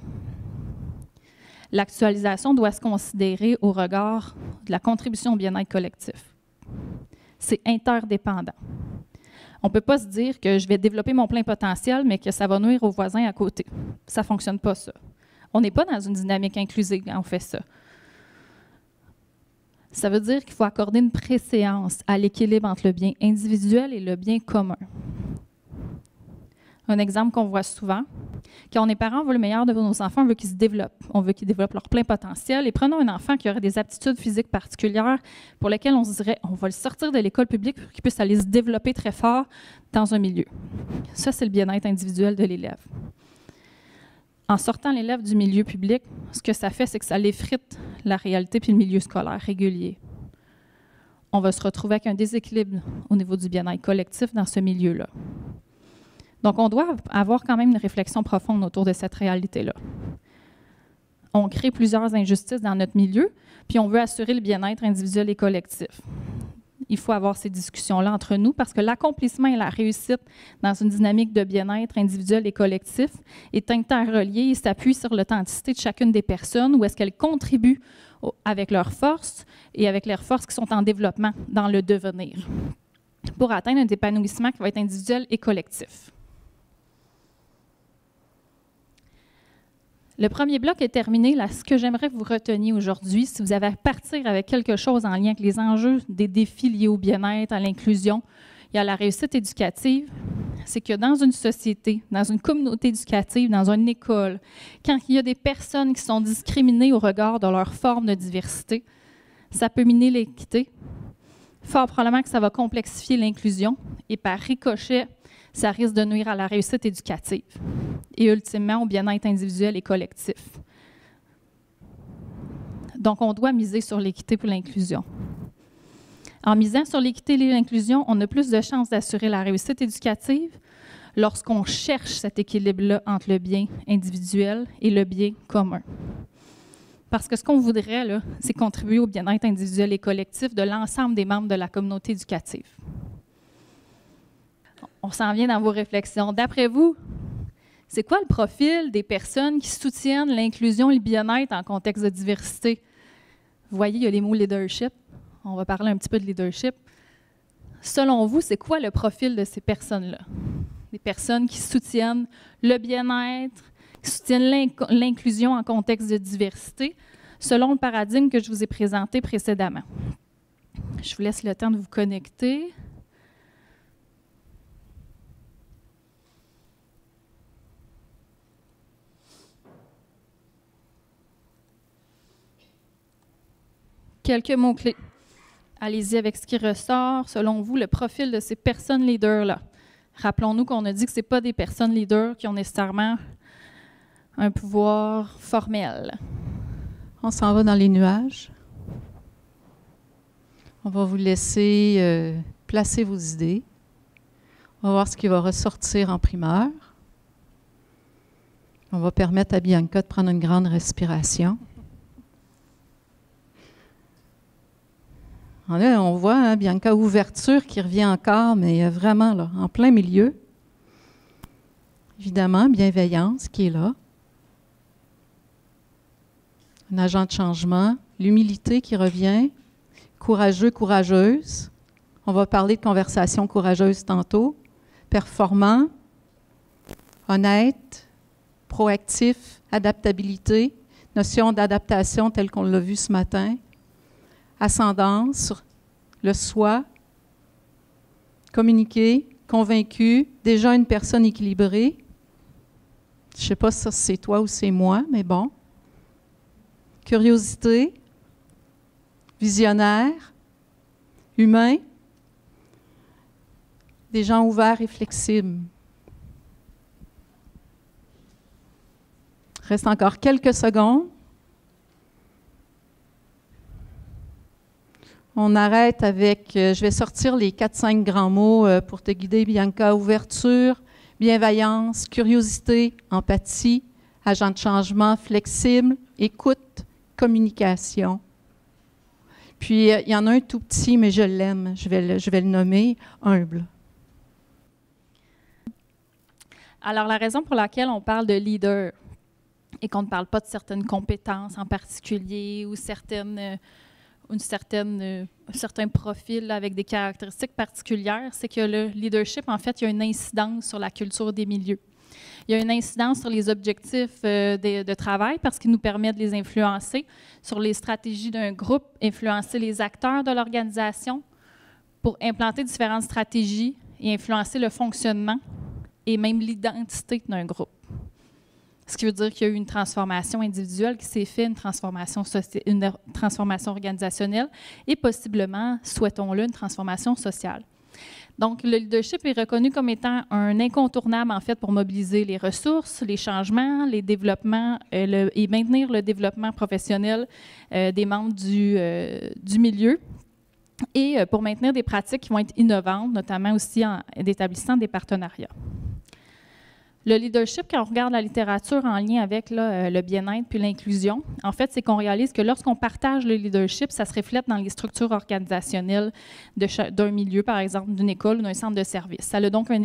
L'actualisation doit se considérer au regard de la contribution au bien-être collectif. C'est interdépendant. On ne peut pas se dire que je vais développer mon plein potentiel, mais que ça va nuire aux voisins à côté. Ça ne fonctionne pas, ça. On n'est pas dans une dynamique inclusive quand on fait ça. Ça veut dire qu'il faut accorder une préséance à l'équilibre entre le bien individuel et le bien commun. Un exemple qu'on voit souvent, quand on est parent, on veut le meilleur de nos enfants, on veut qu'ils se développent. On veut qu'ils développent leur plein potentiel. Et prenons un enfant qui aurait des aptitudes physiques particulières pour lesquelles on se dirait on va le sortir de l'école publique pour qu'il puisse aller se développer très fort dans un milieu. Ça, c'est le bien-être individuel de l'élève. En sortant l'élève du milieu public, ce que ça fait, c'est que ça l'effrite la réalité puis le milieu scolaire régulier. On va se retrouver avec un déséquilibre au niveau du bien-être collectif dans ce milieu-là. Donc, on doit avoir quand même une réflexion profonde autour de cette réalité-là. On crée plusieurs injustices dans notre milieu, puis on veut assurer le bien-être individuel et collectif. Il faut avoir ces discussions-là entre nous parce que l'accomplissement et la réussite dans une dynamique de bien-être individuel et collectif est interrelié et s'appuie sur l'authenticité de chacune des personnes où est-ce qu'elles contribuent avec leurs forces et avec leurs forces qui sont en développement dans le devenir pour atteindre un épanouissement qui va être individuel et collectif. Le premier bloc est terminé. Là, ce que j'aimerais que vous reteniez aujourd'hui, si vous avez à partir avec quelque chose en lien avec les enjeux des défis liés au bien-être, à l'inclusion et à la réussite éducative, c'est que dans une société, dans une communauté éducative, dans une école, quand il y a des personnes qui sont discriminées au regard de leur forme de diversité, ça peut miner l'équité. Fort probablement que ça va complexifier l'inclusion et par ricochet, ça risque de nuire à la réussite éducative et ultimement au bien-être individuel et collectif. Donc, on doit miser sur l'équité pour l'inclusion. En misant sur l'équité et l'inclusion, on a plus de chances d'assurer la réussite éducative lorsqu'on cherche cet équilibre-là entre le bien individuel et le bien commun. Parce que ce qu'on voudrait, là, c'est contribuer au bien-être individuel et collectif de l'ensemble des membres de la communauté éducative. On s'en vient dans vos réflexions. D'après vous, c'est quoi le profil des personnes qui soutiennent l'inclusion et le bien-être en contexte de diversité? Vous voyez, il y a les mots leadership. On va parler un petit peu de leadership. Selon vous, c'est quoi le profil de ces personnes-là? Des personnes qui soutiennent le bien-être, qui soutiennent l'inclusion en contexte de diversité, selon le paradigme que je vous ai présenté précédemment. Je vous laisse le temps de vous connecter. Quelques mots-clés. Allez-y avec ce qui ressort, selon vous, le profil de ces personnes leaders-là. Rappelons-nous qu'on a dit que ce n'est pas des personnes leaders qui ont nécessairement un pouvoir formel. On s'en va dans les nuages. On va vous laisser placer vos idées. On va voir ce qui va ressortir en primeur. On va permettre à Bianca de prendre une grande respiration. Là, on voit, hein, Bianca, ouverture qui revient encore, mais vraiment là, en plein milieu. Évidemment, bienveillance qui est là. Un agent de changement, l'humilité qui revient, courageux, courageuse. On va parler de conversation courageuse tantôt. Performant, honnête, proactif, adaptabilité, notion d'adaptation telle qu'on l'a vu ce matin. Ascendance sur le soi, communiquer, convaincu, déjà une personne équilibrée. Je ne sais pas si ça c'est toi ou c'est moi, mais bon. Curiosité, visionnaire, humain, des gens ouverts et flexibles. Reste encore quelques secondes. On arrête avec, je vais sortir les 4-5 grands mots pour te guider, Bianca. Ouverture, bienveillance, curiosité, empathie, agent de changement, flexible, écoute, communication. Puis, il y en a un tout petit, mais je l'aime, je vais le nommer, humble. Alors, la raison pour laquelle on parle de leader et qu'on ne parle pas de certaines compétences en particulier ou un certain profil avec des caractéristiques particulières, c'est que le leadership, en fait, il y a une incidence sur la culture des milieux. Il y a une incidence sur les objectifs de travail parce qu'il nous permet de les influencer, sur les stratégies d'un groupe, influencer les acteurs de l'organisation pour implanter différentes stratégies et influencer le fonctionnement et même l'identité d'un groupe. Ce qui veut dire qu'il y a eu une transformation individuelle qui s'est faite, une transformation organisationnelle et possiblement, souhaitons-le, une transformation sociale. Donc, le leadership est reconnu comme étant un incontournable, en fait, pour mobiliser les ressources, les changements, les développements et maintenir le développement professionnel des membres du milieu et pour maintenir des pratiques qui vont être innovantes, notamment aussi en établissant des partenariats. Le leadership, quand on regarde la littérature en lien avec le bien-être puis l'inclusion, en fait, c'est qu'on réalise que lorsqu'on partage le leadership, ça se reflète dans les structures organisationnelles d'un milieu, par exemple, d'une école ou d'un centre de service.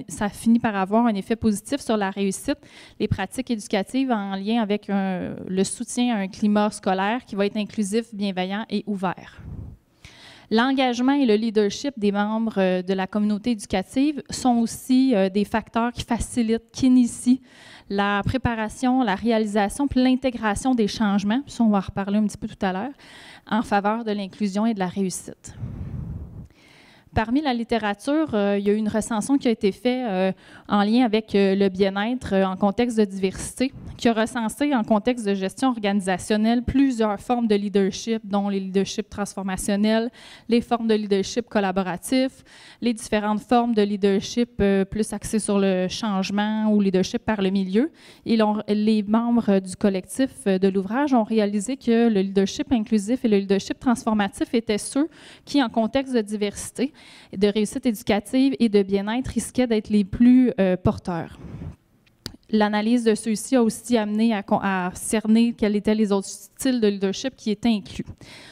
Ça finit par avoir un effet positif sur la réussite, les pratiques éducatives en lien avec le soutien à un climat scolaire qui va être inclusif, bienveillant et ouvert. L'engagement et le leadership des membres de la communauté éducative sont aussi des facteurs qui facilitent, qui initient la préparation, la réalisation puis l'intégration des changements, puis ça, on va en reparler un petit peu tout à l'heure, en faveur de l'inclusion et de la réussite. Parmi la littérature, il y a eu une recension qui a été faite en lien avec le bien-être en contexte de diversité, qui a recensé en contexte de gestion organisationnelle plusieurs formes de leadership, dont les leaderships transformationnels, les formes de leadership collaboratif, les différentes formes de leadership plus axées sur le changement ou leadership par le milieu. Et les membres du collectif de l'ouvrage ont réalisé que le leadership inclusif et le leadership transformatif étaient ceux qui, en contexte de diversité, de réussite éducative et de bien-être risquaient d'être les plus porteurs. L'analyse de ceux-ci a aussi amené à cerner quels étaient les autres styles de leadership qui étaient inclus.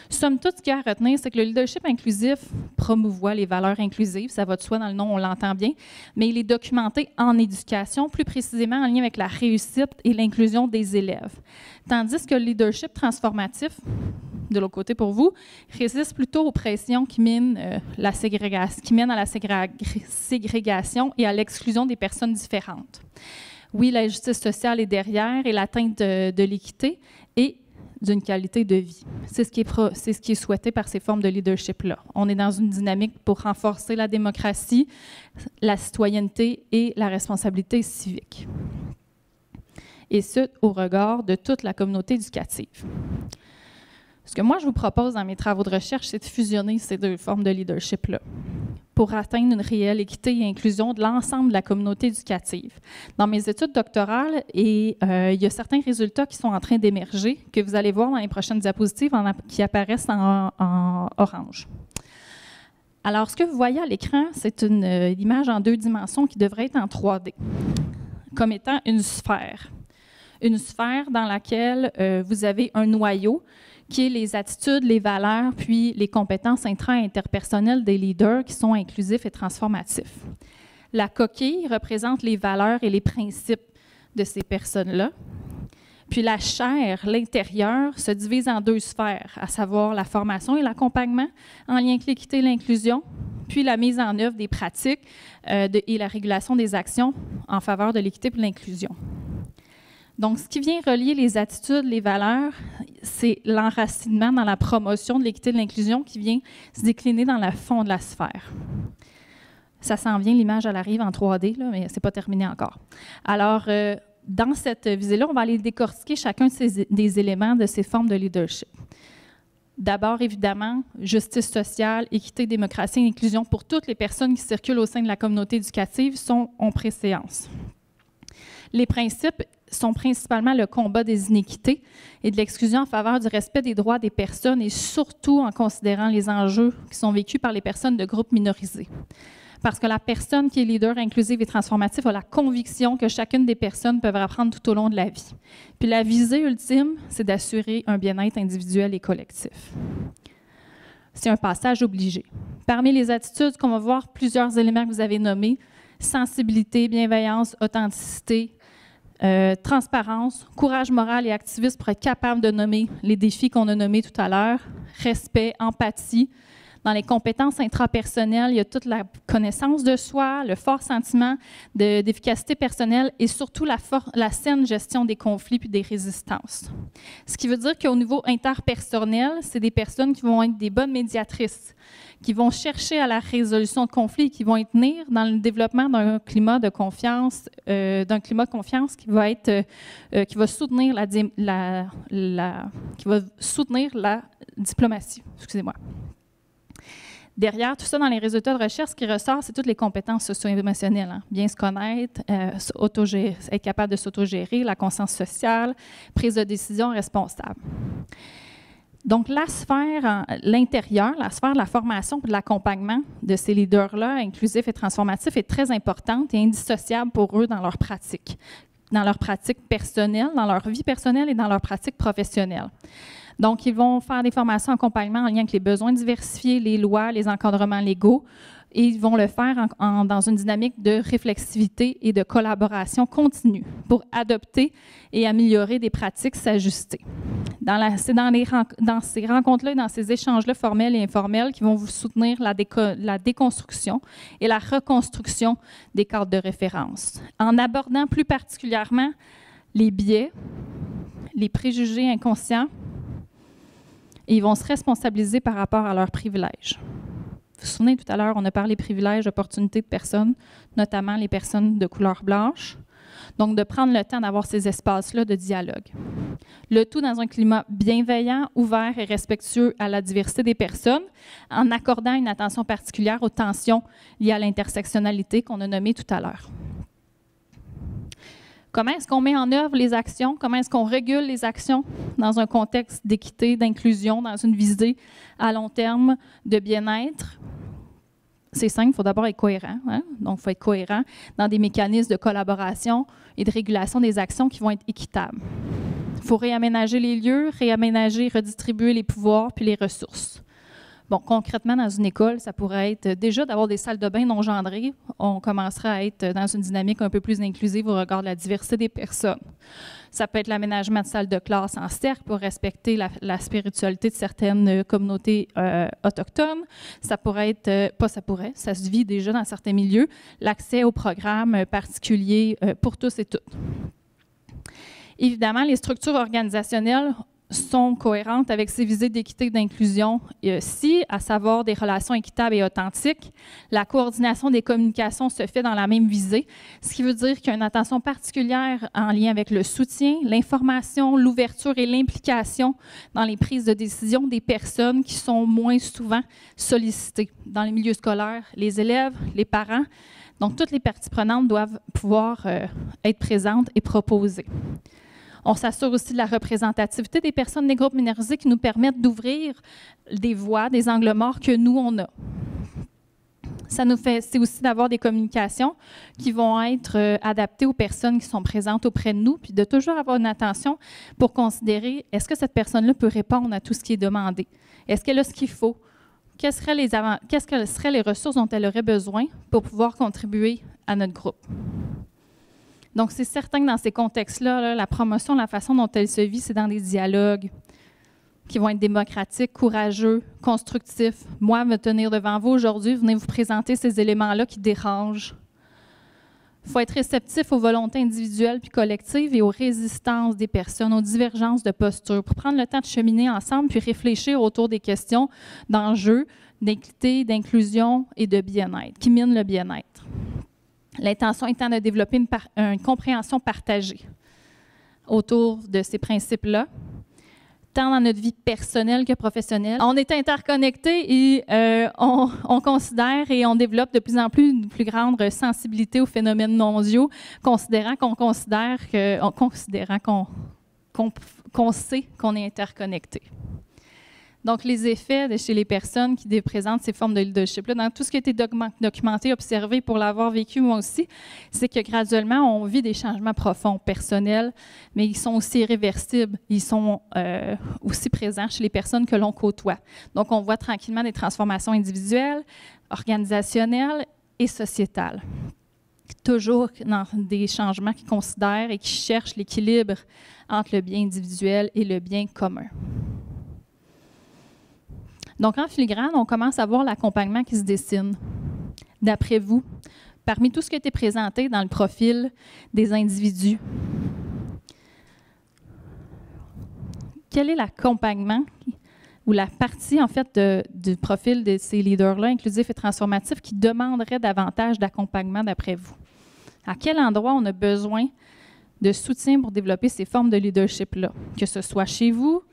Somme toute, ce qu'il y a à retenir, c'est que le leadership inclusif promouvoit les valeurs inclusives, ça va de soi dans le nom, on l'entend bien, mais il est documenté en éducation, plus précisément en lien avec la réussite et l'inclusion des élèves. Tandis que le leadership transformatif, de l'autre côté pour vous, résiste plutôt aux pressions qui mènent à la ségrégation et à l'exclusion des personnes différentes. Oui, la justice sociale est derrière et l'atteinte de l'équité et d'une qualité de vie. C'est ce qui est souhaité par ces formes de leadership-là. On est dans une dynamique pour renforcer la démocratie, la citoyenneté et la responsabilité civique. Et ce, au regard de toute la communauté éducative. Ce que moi, je vous propose dans mes travaux de recherche, c'est de fusionner ces deux formes de leadership-là pour atteindre une réelle équité et inclusion de l'ensemble de la communauté éducative. Dans mes études doctorales, il y a certains résultats qui sont en train d'émerger, que vous allez voir dans les prochaines diapositives qui apparaissent en orange. Alors, ce que vous voyez à l'écran, c'est une image en 2 dimensions qui devrait être en 3D, comme étant une sphère. Une sphère dans laquelle vous avez un noyau qui est les attitudes, les valeurs, puis les compétences intra- et interpersonnelles des leaders qui sont inclusifs et transformatifs. La coquille représente les valeurs et les principes de ces personnes-là. Puis la chair, l'intérieur, se divise en 2 sphères, à savoir la formation et l'accompagnement en lien avec l'équité et l'inclusion, puis la mise en œuvre des pratiques et la régulation des actions en faveur de l'équité et de l'inclusion. Donc, ce qui vient relier les attitudes, les valeurs, c'est l'enracinement dans la promotion de l'équité et de l'inclusion qui vient se décliner dans le fond de la sphère. Ça s'en vient, l'image, elle arrive en 3D, là, mais ce n'est pas terminé encore. Alors, dans cette visée-là, on va aller décortiquer chacun des éléments de ces formes de leadership. D'abord, évidemment, justice sociale, équité, démocratie et inclusion pour toutes les personnes qui circulent au sein de la communauté éducative ont préséance. Les principes sont principalement le combat des inéquités et de l'exclusion en faveur du respect des droits des personnes et surtout en considérant les enjeux qui sont vécus par les personnes de groupes minorisés. Parce que la personne qui est leader inclusive et transformative a la conviction que chacune des personnes peuvent apprendre tout au long de la vie. Puis la visée ultime, c'est d'assurer un bien-être individuel et collectif. C'est un passage obligé. Parmi les attitudes qu'on va voir, plusieurs éléments que vous avez nommés, sensibilité, bienveillance, authenticité, transparence, courage moral et activisme pour être capable de nommer les défis qu'on a nommés tout à l'heure, respect, empathie. Dans les compétences intrapersonnelles, il y a toute la connaissance de soi, le fort sentiment d'efficacité personnelle et surtout la saine gestion des conflits puis des résistances. Ce qui veut dire qu'au niveau interpersonnel, c'est des personnes qui vont être des bonnes médiatrices, qui vont chercher à la résolution de conflits, qui vont tenir dans le développement d'un climat de confiance, qui va soutenir la diplomatie. Excusez-moi. Derrière tout ça, dans les résultats de recherche, ce qui ressort, c'est toutes les compétences socio-émotionnelles. Hein. Bien se connaître, être capable de s'autogérer, la conscience sociale, prise de décision responsable. Donc, la sphère, l'intérieur, la sphère de la formation et de l'accompagnement de ces leaders-là, inclusifs et transformatifs, est très importante et indissociable pour eux dans leur pratique personnelle, dans leur vie personnelle et dans leur pratique professionnelle. Donc, ils vont faire des formations d'accompagnement en lien avec les besoins diversifiés, les lois, les encadrements légaux, et ils vont le faire dans une dynamique de réflexivité et de collaboration continue pour adopter et améliorer des pratiques s'ajuster. C'est dans ces rencontres-là et dans ces échanges-là formels et informels qui vont vous soutenir la déconstruction et la reconstruction des cadres de référence, en abordant plus particulièrement les biais, les préjugés inconscients, et ils vont se responsabiliser par rapport à leurs privilèges. Vous vous souvenez, tout à l'heure, on a parlé privilèges, opportunités de personnes, notamment les personnes de couleur blanche. Donc, de prendre le temps d'avoir ces espaces-là de dialogue. Le tout dans un climat bienveillant, ouvert et respectueux à la diversité des personnes, en accordant une attention particulière aux tensions liées à l'intersectionnalité qu'on a nommées tout à l'heure. Comment est-ce qu'on met en œuvre les actions? Comment est-ce qu'on régule les actions dans un contexte d'équité, d'inclusion, dans une visée à long terme de bien-être? C'est simple, il faut d'abord être cohérent. Hein? Donc, il faut être cohérent dans des mécanismes de collaboration et de régulation des actions qui vont être équitables. Il faut réaménager les lieux, redistribuer les pouvoirs puis les ressources. Bon, concrètement, dans une école, ça pourrait être déjà d'avoir des salles de bain non genrées. On commencera à être dans une dynamique un peu plus inclusive au regard de la diversité des personnes. Ça peut être l'aménagement de salles de classe en cercle pour respecter la spiritualité de certaines communautés autochtones. Ça pourrait être, ça se vit déjà dans certains milieux, l'accès aux programmes particuliers pour tous et toutes. Évidemment, les structures organisationnelles sont cohérentes avec ces visées d'équité et d'inclusion ci, à savoir des relations équitables et authentiques. La coordination des communications se fait dans la même visée, ce qui veut dire qu'il y a une attention particulière en lien avec le soutien, l'information, l'ouverture et l'implication dans les prises de décision des personnes qui sont moins souvent sollicitées. Dans les milieux scolaires, les élèves, les parents, donc toutes les parties prenantes doivent pouvoir être présentes et proposer. On s'assure aussi de la représentativité des personnes des groupes minorisés qui nous permettent d'ouvrir des voies, des angles morts que nous, on a. C'est aussi d'avoir des communications qui vont être adaptées aux personnes qui sont présentes auprès de nous, puis de toujours avoir une attention pour considérer, est-ce que cette personne-là peut répondre à tout ce qui est demandé? Est-ce qu'elle a ce qu'il faut? Quelles seraient les ressources dont elle aurait besoin pour pouvoir contribuer à notre groupe? Donc, c'est certain que dans ces contextes-là, la promotion, la façon dont elle se vit, c'est dans des dialogues qui vont être démocratiques, courageux, constructifs. Moi, me tenir devant vous aujourd'hui, venez vous présenter ces éléments-là qui dérangent. Il faut être réceptif aux volontés individuelles puis collectives et aux résistances des personnes, aux divergences de posture, pour prendre le temps de cheminer ensemble puis réfléchir autour des questions d'enjeux, d'équité, d'inclusion et de bien-être, qui minent le bien-être. L'intention étant de développer une compréhension partagée autour de ces principes-là, tant dans notre vie personnelle que professionnelle. On est interconnectés et on considère et on développe de plus en plus une plus grande sensibilité aux phénomènes mondiaux, considérant qu'on sait qu'on est interconnecté. Donc, les effets chez les personnes qui présentent ces formes de leadership-là, dans tout ce qui a été documenté, observé pour l'avoir vécu moi aussi, c'est que graduellement, on vit des changements profonds, personnels, mais ils sont aussi irréversibles. Ils sont aussi présents chez les personnes que l'on côtoie. Donc, on voit tranquillement des transformations individuelles, organisationnelles et sociétales. Toujours dans des changements qui considèrent et qui cherchent l'équilibre entre le bien individuel et le bien commun. Donc, en filigrane, on commence à voir l'accompagnement qui se dessine. D'après vous, parmi tout ce qui a été présenté dans le profil des individus, quel est l'accompagnement ou la partie, en fait, du profil de ces leaders-là, inclusifs et transformatifs, qui demanderait davantage d'accompagnement d'après vous? À quel endroit on a besoin de soutien pour développer ces formes de leadership-là? Que ce soit chez vous,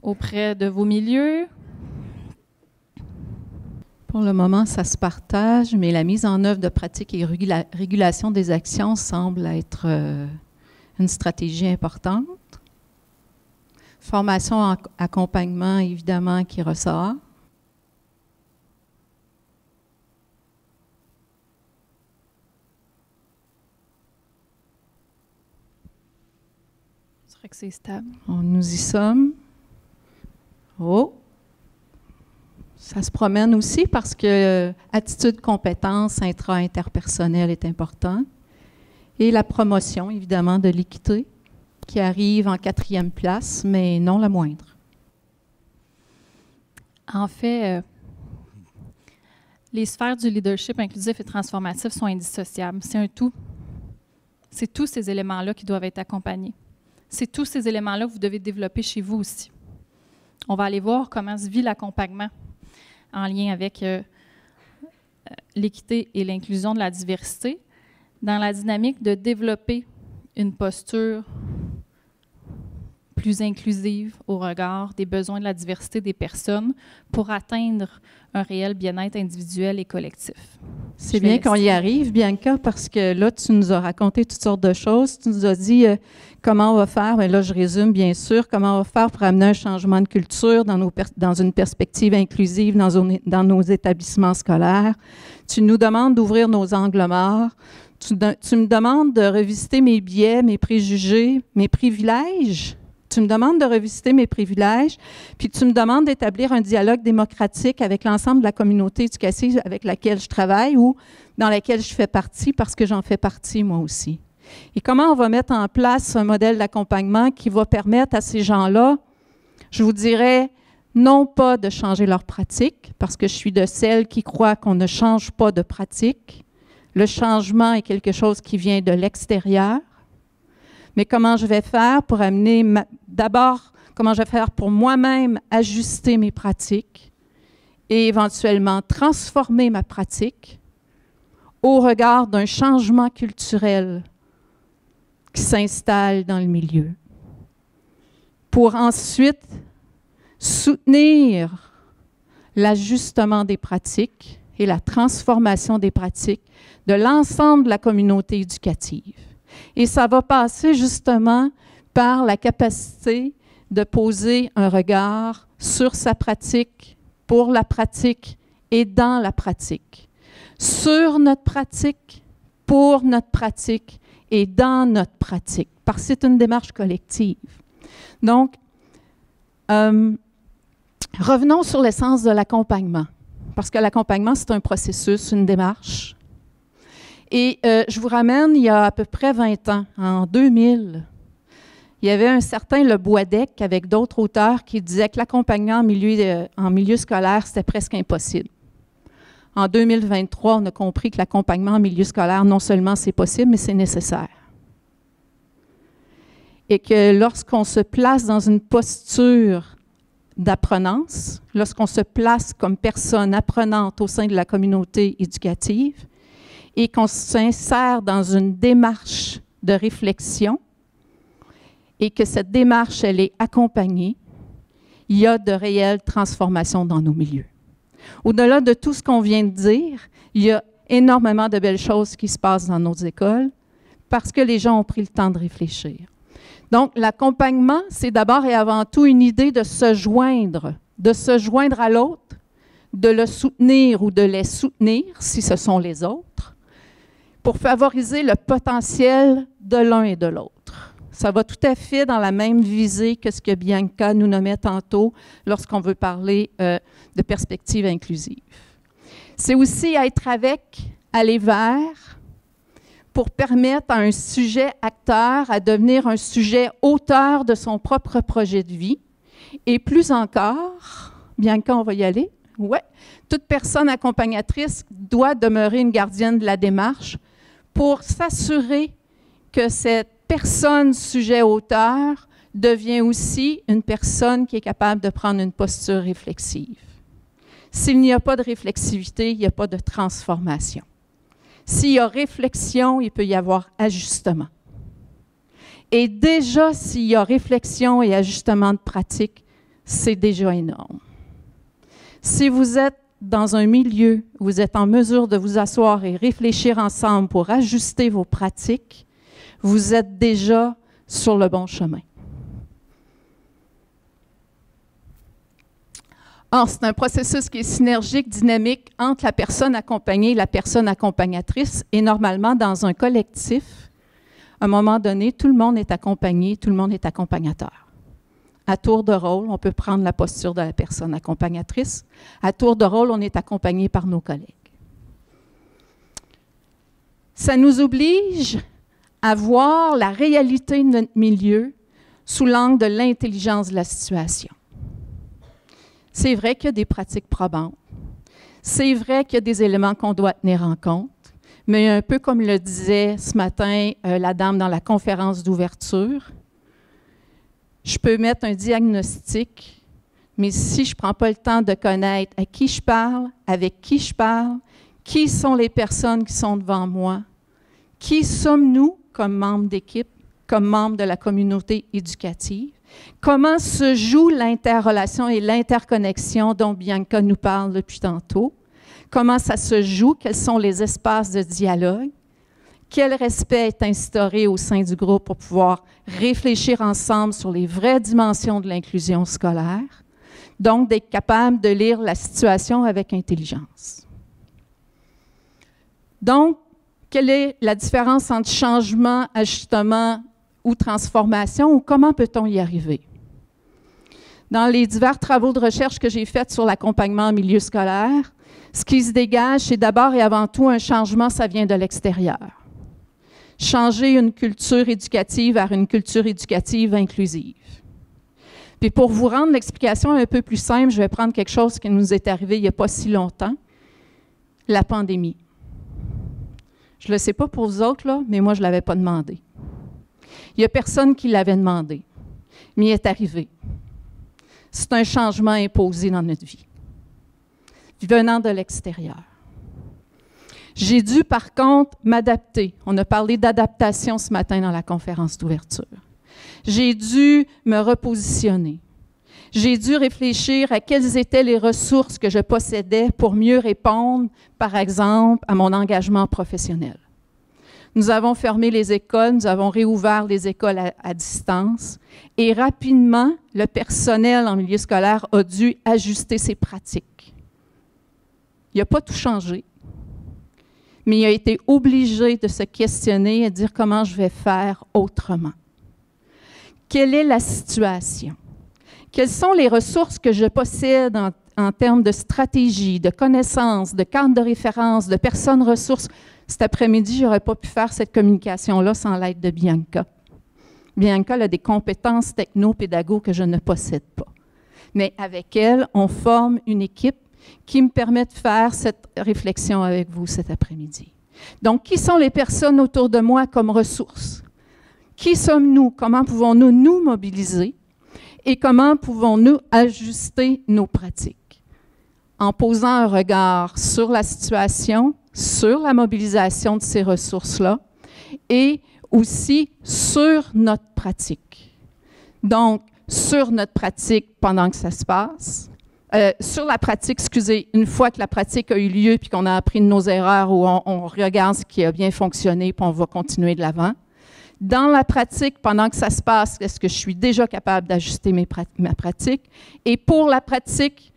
auprès de vos milieux. Pour le moment, ça se partage, mais la mise en œuvre de pratiques et régulation des actions semble être une stratégie importante. Formation, accompagnement, évidemment, qui ressort. C'est vrai que c'est stable. Nous y sommes. Oh! Ça se promène aussi parce que attitude, compétence interpersonnelle est importante. Et la promotion, évidemment, de l'équité, qui arrive en 4e place, mais non la moindre. En fait, les sphères du leadership inclusif et transformatif sont indissociables. C'est un tout. C'est tous ces éléments-là qui doivent être accompagnés. C'est tous ces éléments-là que vous devez développer chez vous aussi. On va aller voir comment se vit l'accompagnement en lien avec l'équité et l'inclusion de la diversité, dans la dynamique de développer une posture plus inclusive au regard des besoins de la diversité des personnes pour atteindre un réel bien-être individuel et collectif. C'est bien qu'on y arrive, Bianca, parce que là, tu nous as raconté toutes sortes de choses. Tu nous as dit comment on va faire, bien là, je résume bien sûr, comment on va faire pour amener un changement de culture dans une perspective inclusive dans nos établissements scolaires. Tu nous demandes d'ouvrir nos angles morts. Tu me demandes de revisiter mes biais, mes préjugés, mes privilèges. Tu me demandes de revisiter mes privilèges, puis tu me demandes d'établir un dialogue démocratique avec l'ensemble de la communauté éducative avec laquelle je travaille ou dans laquelle je fais partie, parce que j'en fais partie moi aussi. Et comment on va mettre en place un modèle d'accompagnement qui va permettre à ces gens-là, je vous dirais, non pas de changer leur pratique, parce que je suis de celles qui croient qu'on ne change pas de pratique. Le changement est quelque chose qui vient de l'extérieur. Mais comment je vais faire pour amener, d'abord, comment je vais faire pour moi-même ajuster mes pratiques et éventuellement transformer ma pratique au regard d'un changement culturel qui s'installe dans le milieu, pour ensuite soutenir l'ajustement des pratiques et la transformation des pratiques de l'ensemble de la communauté éducative. Et ça va passer justement par la capacité de poser un regard sur sa pratique, pour la pratique et dans la pratique, sur notre pratique, pour notre pratique et dans notre pratique, parce que c'est une démarche collective. Donc, revenons sur l'essence de l'accompagnement, parce que l'accompagnement, c'est un processus, une démarche. Et je vous ramène, il y a à peu près 20 ans, en 2000, il y avait un certain Le Boisdec avec d'autres auteurs qui disaient que l'accompagnement en milieu scolaire, c'était presque impossible. En 2023, on a compris que l'accompagnement en milieu scolaire, non seulement c'est possible, mais c'est nécessaire. Et que lorsqu'on se place dans une posture d'apprenance, lorsqu'on se place comme personne apprenante au sein de la communauté éducative et qu'on s'insère dans une démarche de réflexion et que cette démarche, elle est accompagnée, il y a de réelles transformations dans nos milieux. Au-delà de tout ce qu'on vient de dire, il y a énormément de belles choses qui se passent dans nos écoles parce que les gens ont pris le temps de réfléchir. Donc, l'accompagnement, c'est d'abord et avant tout une idée de se joindre à l'autre, de le soutenir ou de les soutenir, si ce sont les autres, pour favoriser le potentiel de l'un et de l'autre. Ça va tout à fait dans la même visée que ce que Bianca nous nommait tantôt lorsqu'on veut parler de perspective inclusive. C'est aussi être avec, aller vers, pour permettre à un sujet acteur à devenir un sujet auteur de son propre projet de vie. Et plus encore, Bianca, on va y aller? Ouais. Toute personne accompagnatrice doit demeurer une gardienne de la démarche pour s'assurer que cette personne sujet-auteur devient aussi une personne qui est capable de prendre une posture réflexive. S'il n'y a pas de réflexivité, il n'y a pas de transformation. S'il y a réflexion, il peut y avoir ajustement. Et déjà, s'il y a réflexion et ajustement de pratique, c'est déjà énorme. Si vous êtes dans un milieu où vous êtes en mesure de vous asseoir et réfléchir ensemble pour ajuster vos pratiques, vous êtes déjà sur le bon chemin. Or, c'est un processus qui est synergique, dynamique entre la personne accompagnée et la personne accompagnatrice. Et normalement, dans un collectif, à un moment donné, tout le monde est accompagné, tout le monde est accompagnateur. À tour de rôle, on peut prendre la posture de la personne accompagnatrice. À tour de rôle, on est accompagné par nos collègues. Ça nous oblige à voir la réalité de notre milieu sous l'angle de l'intelligence de la situation. C'est vrai qu'il y a des pratiques probantes. C'est vrai qu'il y a des éléments qu'on doit tenir en compte, mais un peu comme le disait ce matin la dame dans la conférence d'ouverture, je peux mettre un diagnostic, mais si je ne prends pas le temps de connaître à qui je parle, avec qui je parle, qui sont les personnes qui sont devant moi, qui sommes-nous comme membres d'équipe, comme membres de la communauté éducative, comment se joue l'interrelation et l'interconnexion dont Bianca nous parle depuis tantôt, comment ça se joue, quels sont les espaces de dialogue, quel respect est instauré au sein du groupe pour pouvoir réfléchir ensemble sur les vraies dimensions de l'inclusion scolaire, donc d'être capable de lire la situation avec intelligence. Donc, quelle est la différence entre changement, ajustement ou transformation, ou comment peut-on y arriver? Dans les divers travaux de recherche que j'ai faits sur l'accompagnement en milieu scolaire, ce qui se dégage, c'est d'abord et avant tout un changement, ça vient de l'extérieur. Changer une culture éducative vers une culture éducative inclusive. Puis pour vous rendre l'explication un peu plus simple, je vais prendre quelque chose qui nous est arrivé il n'y a pas si longtemps, la pandémie. Je ne le sais pas pour vous autres, là, mais moi, je ne l'avais pas demandé. Il n'y a personne qui l'avait demandé, mais il est arrivé. c'est un changement imposé dans notre vie, venant de l'extérieur. J'ai dû, par contre, m'adapter. On a parlé d'adaptation ce matin dans la conférence d'ouverture. J'ai dû me repositionner. J'ai dû réfléchir à quelles étaient les ressources que je possédais pour mieux répondre, par exemple, à mon engagement professionnel. Nous avons fermé les écoles, nous avons réouvert les écoles à distance et rapidement, le personnel en milieu scolaire a dû ajuster ses pratiques. Il n'a pas tout changé, mais il a été obligé de se questionner et de dire comment je vais faire autrement. Quelle est la situation? Quelles sont les ressources que je possède en termes de stratégie, de connaissances, de cadre de référence, de personnes ressources? Cet après-midi, je n'aurais pas pu faire cette communication-là sans l'aide de Bianca. Bianca a des compétences techno-pédago que je ne possède pas. Mais avec elle, on forme une équipe qui me permet de faire cette réflexion avec vous cet après-midi. Donc, qui sont les personnes autour de moi comme ressources? Qui sommes-nous? Comment pouvons-nous nous mobiliser? Et comment pouvons-nous ajuster nos pratiques? En posant un regard sur la situation, sur la mobilisation de ces ressources-là et aussi sur notre pratique. Donc, sur notre pratique pendant que ça se passe, sur la pratique, une fois que la pratique a eu lieu puis qu'on a appris de nos erreurs ou on regarde ce qui a bien fonctionné puis on va continuer de l'avant. Dans la pratique, pendant que ça se passe, est-ce que je suis déjà capable d'ajuster ma pratique? Et pour la pratique,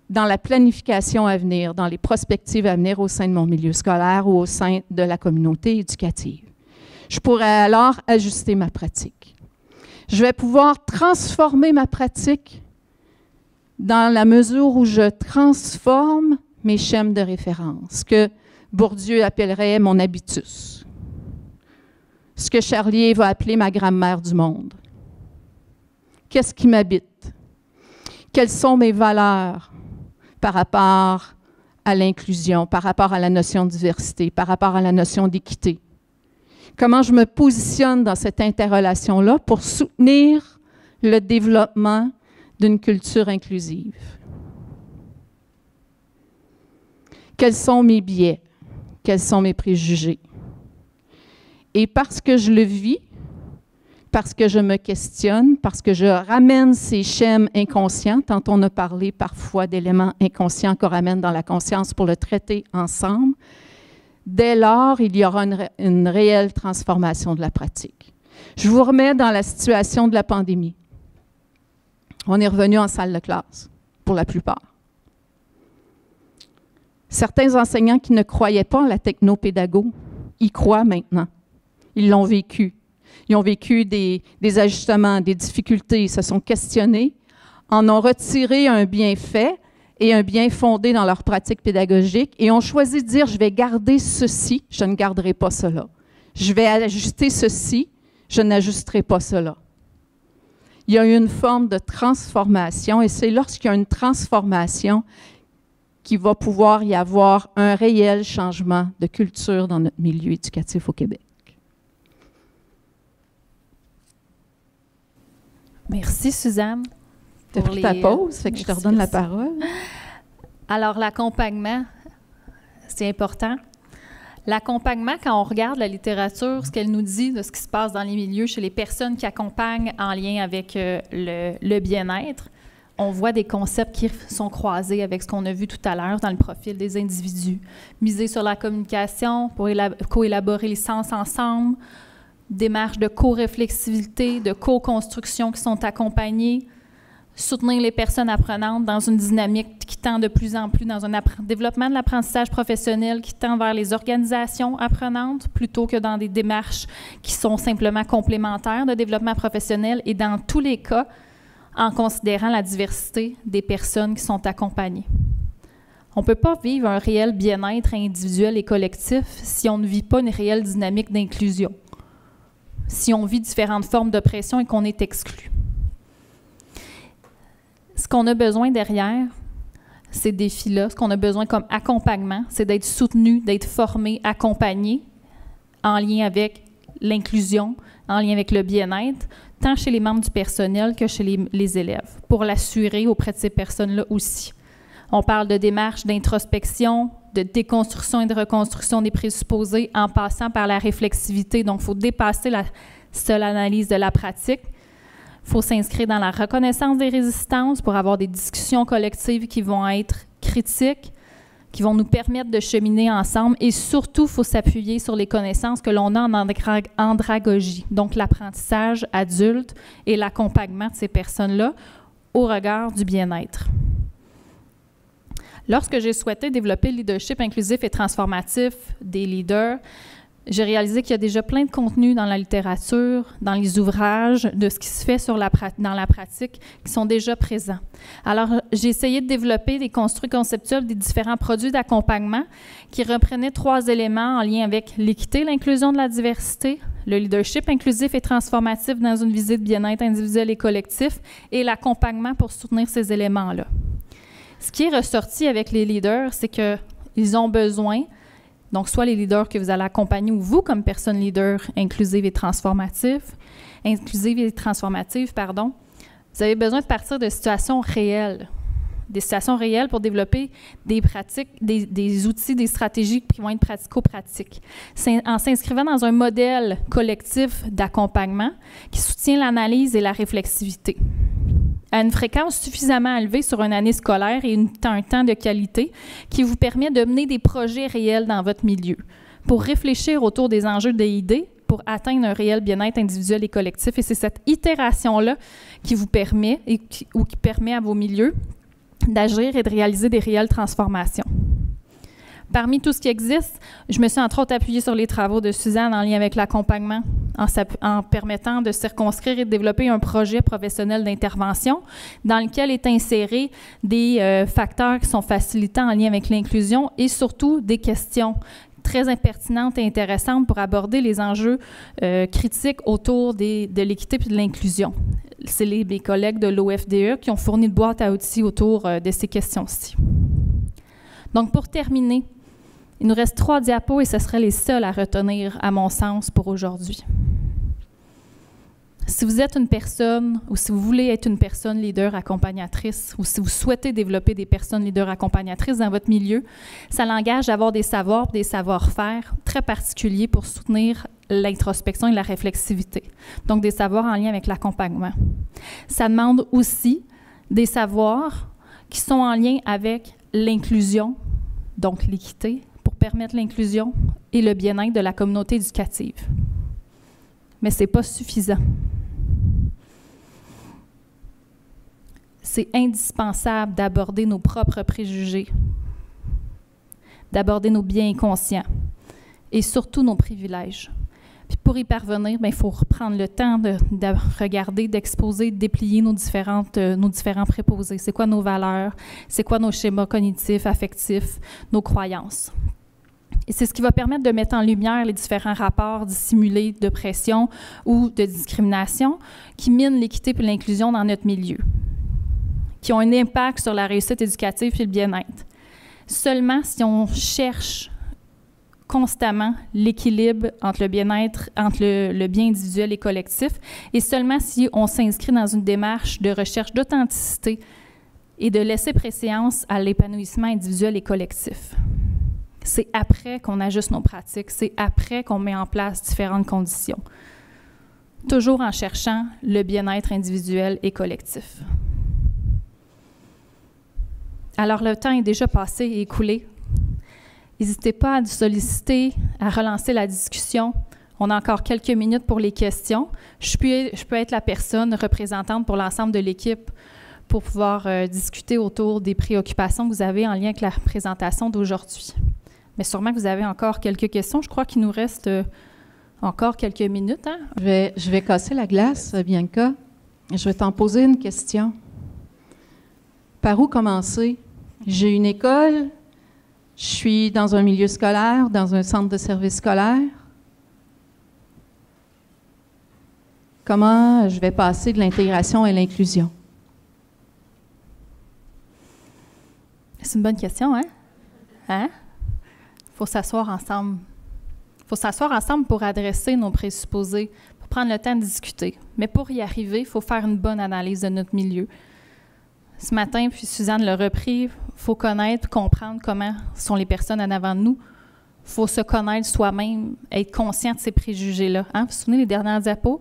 dans la planification à venir, dans les prospectives à venir au sein de mon milieu scolaire ou au sein de la communauté éducative. Je pourrais alors ajuster ma pratique. Je vais pouvoir transformer ma pratique dans la mesure où je transforme mes schèmes de référence, que Bourdieu appellerait mon habitus. Ce que Charlier va appeler ma grammaire du monde. Qu'est-ce qui m'habite? Quelles sont mes valeurs par rapport à l'inclusion, par rapport à la notion de diversité, par rapport à la notion d'équité? Comment je me positionne dans cette interrelation-là pour soutenir le développement d'une culture inclusive? Quels sont mes biais? Quels sont mes préjugés? Et parce que je le vis, parce que je me questionne, parce que je ramène ces schèmes inconscients, tant on a parlé parfois d'éléments inconscients qu'on ramène dans la conscience pour le traiter ensemble, dès lors, il y aura une réelle transformation de la pratique. Je vous remets dans la situation de la pandémie. On est revenu en salle de classe, pour la plupart. Certains enseignants qui ne croyaient pas en la technopédago, y croient maintenant. Ils l'ont vécu. Ils ont vécu des ajustements, des difficultés, ils se sont questionnés, en ont retiré un bienfait et un bien fondé dans leur pratique pédagogique et ont choisi de dire « je vais garder ceci, je ne garderai pas cela. Je vais ajuster ceci, je n'ajusterai pas cela. » Il y a eu une forme de transformation et c'est lorsqu'il y a une transformation qu'il va pouvoir y avoir un réel changement de culture dans notre milieu éducatif au Québec. Merci, Suzanne. Tu as pris ta pause, fait que je te redonne la parole. Alors, l'accompagnement, c'est important. L'accompagnement, quand on regarde la littérature, ce qu'elle nous dit de ce qui se passe dans les milieux chez les personnes qui accompagnent en lien avec le bien-être, on voit des concepts qui sont croisés avec ce qu'on a vu tout à l'heure dans le profil des individus. Miser sur la communication pour co-élaborer les sens ensemble, démarches de co-réflexivité, de co-construction qui sont accompagnées, soutenir les personnes apprenantes dans une dynamique qui tend de plus en plus dans un développement de l'apprentissage professionnel qui tend vers les organisations apprenantes plutôt que dans des démarches qui sont simplement complémentaires de développement professionnel et dans tous les cas, en considérant la diversité des personnes qui sont accompagnées. On ne peut pas vivre un réel bien-être individuel et collectif si on ne vit pas une réelle dynamique d'inclusion, si on vit différentes formes d'oppression et qu'on est exclu. Ce qu'on a besoin derrière ces défis-là, ce qu'on a besoin comme accompagnement, c'est d'être soutenu, d'être formé, accompagné en lien avec l'inclusion, en lien avec le bien-être, tant chez les membres du personnel que chez les élèves, pour l'assurer auprès de ces personnes-là aussi. On parle de démarches d'introspection, de déconstruction et de reconstruction des présupposés en passant par la réflexivité. Donc, il faut dépasser la seule analyse de la pratique. Il faut s'inscrire dans la reconnaissance des résistances pour avoir des discussions collectives qui vont être critiques, qui vont nous permettre de cheminer ensemble. Et surtout, il faut s'appuyer sur les connaissances que l'on a en andragogie, donc l'apprentissage adulte et l'accompagnement de ces personnes-là au regard du bien-être. Lorsque j'ai souhaité développer le leadership inclusif et transformatif des leaders, j'ai réalisé qu'il y a déjà plein de contenus dans la littérature, dans les ouvrages, de ce qui se fait dans la pratique, qui sont déjà présents. Alors, j'ai essayé de développer des construits conceptuels des différents produits d'accompagnement qui reprenaient 3 éléments en lien avec l'équité, l'inclusion de la diversité, le leadership inclusif et transformatif dans une visée de bien-être individuel et collectif, et l'accompagnement pour soutenir ces éléments-là. Ce qui est ressorti avec les leaders, c'est qu'ils ont besoin, donc soit les leaders que vous allez accompagner ou vous comme personne leader inclusive et transformative, vous avez besoin de partir de situations réelles. Des situations réelles pour développer des pratiques, des outils, des stratégies qui vont être pratico-pratiques. En s'inscrivant dans un modèle collectif d'accompagnement qui soutient l'analyse et la réflexivité à une fréquence suffisamment élevée sur une année scolaire et un temps de qualité qui vous permet de mener des projets réels dans votre milieu pour réfléchir autour des enjeux DID pour atteindre un réel bien-être individuel et collectif. Et c'est cette itération-là qui vous permet, qui permet à vos milieux d'agir et de réaliser des réelles transformations. Parmi tout ce qui existe, je me suis entre autres appuyée sur les travaux de Suzanne en lien avec l'accompagnement, en permettant de circonscrire et de développer un projet professionnel d'intervention dans lequel est inséré des facteurs qui sont facilitants en lien avec l'inclusion et surtout des questions très impertinentes et intéressantes pour aborder les enjeux critiques autour de l'équité et de l'inclusion. C'est mes collègues de l'OFDE qui ont fourni de boîte à outils autour de ces questions-ci. Donc, pour terminer, il nous reste 3 diapos et ce seraient les seuls à retenir, à mon sens, pour aujourd'hui. Si vous êtes une personne ou si vous voulez être une personne leader accompagnatrice ou si vous souhaitez développer des personnes leaders accompagnatrices dans votre milieu, ça l'engage d'avoir des savoirs et des savoir-faire très particuliers pour soutenir l'introspection et la réflexivité. Donc, des savoirs en lien avec l'accompagnement. Ça demande aussi des savoirs qui sont en lien avec l'inclusion, donc l'équité, pour permettre l'inclusion et le bien-être de la communauté éducative. Mais ce n'est pas suffisant. C'est indispensable d'aborder nos propres préjugés, d'aborder nos biens inconscients et surtout nos privilèges. Puis pour y parvenir, il faut reprendre le temps de regarder, d'exposer, de déplier nos différents préposés. C'est quoi nos valeurs? C'est quoi nos schémas cognitifs, affectifs, nos croyances? Et c'est ce qui va permettre de mettre en lumière les différents rapports dissimulés de pression ou de discrimination qui minent l'équité et l'inclusion dans notre milieu, qui ont un impact sur la réussite éducative et le bien-être. Seulement si on cherche constamment l'équilibre entre le bien-être, entre le bien individuel et collectif, et seulement si on s'inscrit dans une démarche de recherche d'authenticité et de laisser préséance à l'épanouissement individuel et collectif. C'est après qu'on ajuste nos pratiques, c'est après qu'on met en place différentes conditions, toujours en cherchant le bien-être individuel et collectif. Alors, le temps est déjà passé et écoulé. N'hésitez pas à nous solliciter, à relancer la discussion. On a encore quelques minutes pour les questions. Je peux être la personne représentante pour l'ensemble de l'équipe pour pouvoir discuter autour des préoccupations que vous avez en lien avec la présentation d'aujourd'hui. Mais sûrement que vous avez encore quelques questions. Je crois qu'il nous reste encore quelques minutes. Hein? Je vais casser la glace, Bianca. Je vais t'en poser une question. Par où commencer? J'ai une école, je suis dans un milieu scolaire, dans un centre de service scolaire. Comment je vais passer de l'intégration à l'inclusion? C'est une bonne question, hein? Hein? Il faut s'asseoir ensemble. Il faut s'asseoir ensemble pour adresser nos présupposés, pour prendre le temps de discuter. Mais pour y arriver, il faut faire une bonne analyse de notre milieu. Ce matin, puis Suzanne l'a repris, il faut connaître, comprendre comment sont les personnes en avant de nous. Il faut se connaître soi-même, être conscient de ces préjugés-là. Hein? Vous vous souvenez, les dernières diapos?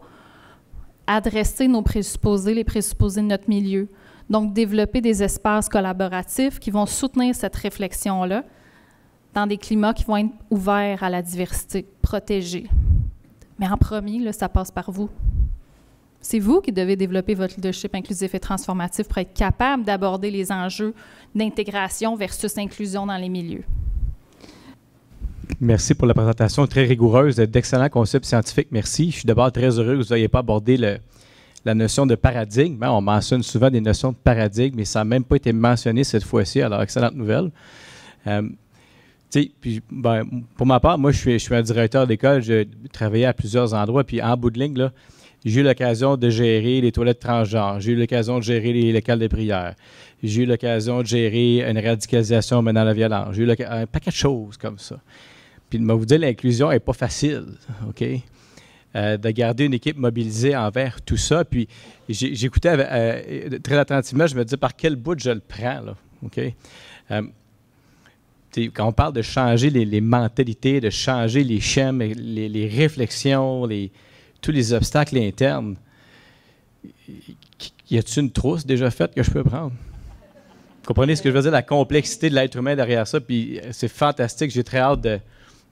Adresser nos présupposés, les présupposés de notre milieu. Donc, développer des espaces collaboratifs qui vont soutenir cette réflexion-là dans des climats qui vont être ouverts à la diversité, protégés. Mais en premier, là, ça passe par vous. C'est vous qui devez développer votre leadership inclusif et transformatif pour être capable d'aborder les enjeux d'intégration versus inclusion dans les milieux. Merci pour la présentation très rigoureuse, d'excellents concepts scientifiques. Merci. Je suis d'abord très heureux que vous n'ayez pas abordé la notion de paradigme. On mentionne souvent des notions de paradigme, mais ça n'a même pas été mentionné cette fois-ci. Alors, excellente nouvelle. Puis, pour ma part, moi, je suis un directeur d'école. J'ai travaillé à plusieurs endroits. Puis, en bout de ligne, là, j'ai eu l'occasion de gérer les toilettes transgenres. J'ai eu l'occasion de gérer les locales de prière. J'ai eu l'occasion de gérer une radicalisation menant à la violence. J'ai eu un paquet de choses comme ça. Puis, de vous dire, l'inclusion n'est pas facile, OK? De garder une équipe mobilisée envers tout ça. Puis, j'écoutais très attentivement, je me disais, par quel bout je le prends, là, OK? Quand on parle de changer les mentalités, de changer les schèmes, les réflexions, tous les obstacles internes, y a-t-il une trousse déjà faite que je peux prendre? Vous comprenez ce que je veux dire? La complexité de l'être humain derrière ça, puis c'est fantastique. J'ai très hâte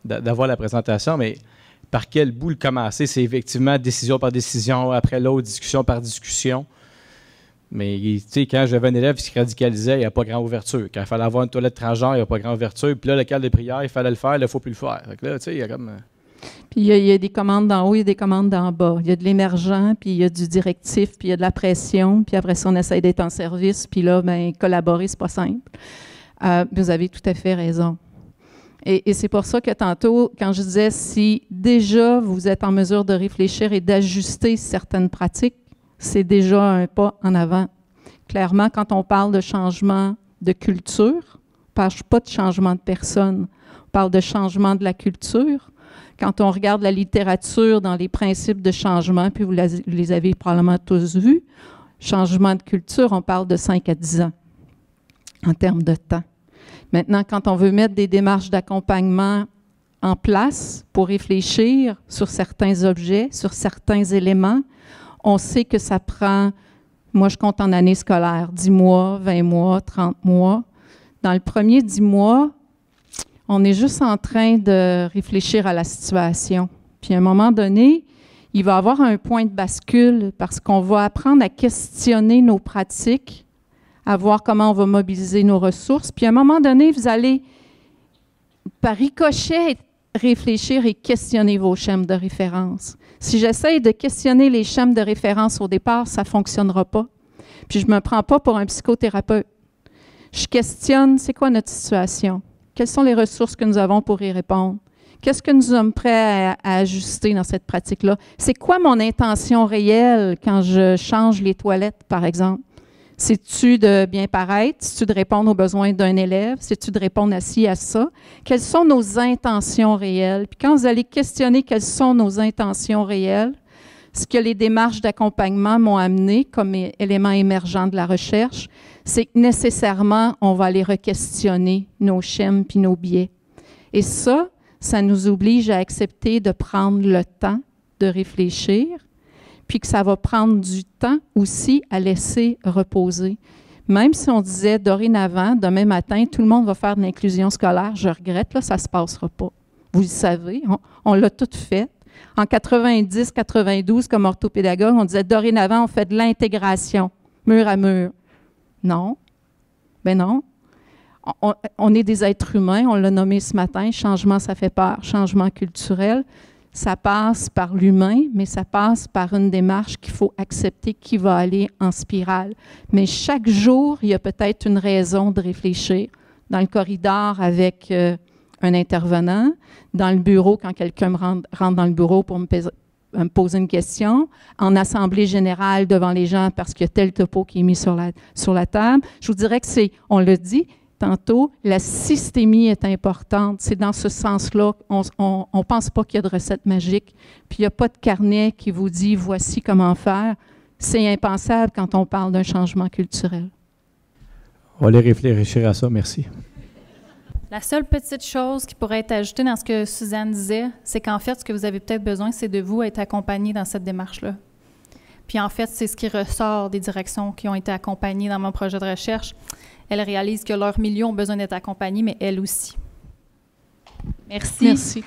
d'avoir la présentation, mais par quel bout le commencer? C'est effectivement décision par décision, après l'autre, discussion par discussion. Mais quand j'avais un élève qui se radicalisait, il n'y a pas grande ouverture. Quand il fallait avoir une toilette transgenre, il n'y a pas grande ouverture. Puis là, le local de prière, il fallait le faire, il ne faut plus le faire. Donc là, il y a comme... Puis il y a des commandes d'en haut, il y a des commandes d'en bas. Il y a de l'émergent, puis il y a du directif, puis il y a de la pression. Puis après ça, on essaie d'être en service. Puis là, collaborer, c'est pas simple. Vous avez tout à fait raison. Et c'est pour ça que tantôt, quand je disais, si déjà vous êtes en mesure de réfléchir et d'ajuster certaines pratiques, c'est déjà un pas en avant. Clairement, quand on parle de changement de culture, on ne parle pas de changement de personne, on parle de changement de la culture. Quand on regarde la littérature dans les principes de changement, puis vous les avez probablement tous vus, changement de culture, on parle de 5 à 10 ans en termes de temps. Maintenant, quand on veut mettre des démarches d'accompagnement en place pour réfléchir sur certains objets, sur certains éléments, on sait que ça prend, moi je compte en années scolaires, 10 mois, 20 mois, 30 mois. Dans le premier 10 mois, on est juste en train de réfléchir à la situation. Puis à un moment donné, il va y avoir un point de bascule parce qu'on va apprendre à questionner nos pratiques, à voir comment on va mobiliser nos ressources. Puis à un moment donné, vous allez, par ricochet, réfléchir et questionner vos schèmes de référence. Si j'essaye de questionner les schèmes de référence au départ, ça ne fonctionnera pas. Puis je ne me prends pas pour un psychothérapeute. Je questionne, c'est quoi notre situation? Quelles sont les ressources que nous avons pour y répondre? Qu'est-ce que nous sommes prêts à ajuster dans cette pratique-là? C'est quoi mon intention réelle quand je change les toilettes, par exemple? C'est-tu de bien paraître? C'est-tu de répondre aux besoins d'un élève? C'est-tu de répondre à ci, à ça? Quelles sont nos intentions réelles? Puis quand vous allez questionner quelles sont nos intentions réelles, ce que les démarches d'accompagnement m'ont amené comme élément émergent de la recherche, c'est que nécessairement, on va aller re-questionner nos schèmes puis nos biais. Et ça nous oblige à accepter de prendre le temps de réfléchir, puis que ça va prendre du temps aussi à laisser reposer. Même si on disait dorénavant, demain matin, tout le monde va faire de l'inclusion scolaire, je regrette, là, ça ne se passera pas. Vous le savez, on l'a tout fait. En 90-92, comme orthopédagogue, on disait dorénavant, on fait de l'intégration, mur à mur. Non, ben non. On est des êtres humains, on l'a nommé ce matin, changement, ça fait peur, changement culturel. Ça passe par l'humain, mais ça passe par une démarche qu'il faut accepter qui va aller en spirale. Mais chaque jour, il y a peut-être une raison de réfléchir. Dans le corridor avec un intervenant, dans le bureau quand quelqu'un rentre dans le bureau pour me poser une question, en assemblée générale devant les gens parce qu'il y a tel topo qui est mis sur la table. Je vous dirais que on le dit, tantôt, la systémie est importante. C'est dans ce sens-là. On ne pense pas qu'il y a de recette magique. Puis il n'y a pas de carnet qui vous dit « voici comment faire ». C'est impensable quand on parle d'un changement culturel. On va aller réfléchir à ça. Merci. La seule petite chose qui pourrait être ajoutée dans ce que Suzanne disait, c'est qu'en fait, ce que vous avez peut-être besoin, c'est de vous être accompagné dans cette démarche-là. Puis en fait, c'est ce qui ressort des directions qui ont été accompagnées dans mon projet de recherche. Elles réalisent que leurs milieux ont besoin d'être accompagnés, mais elles aussi. Merci. Merci.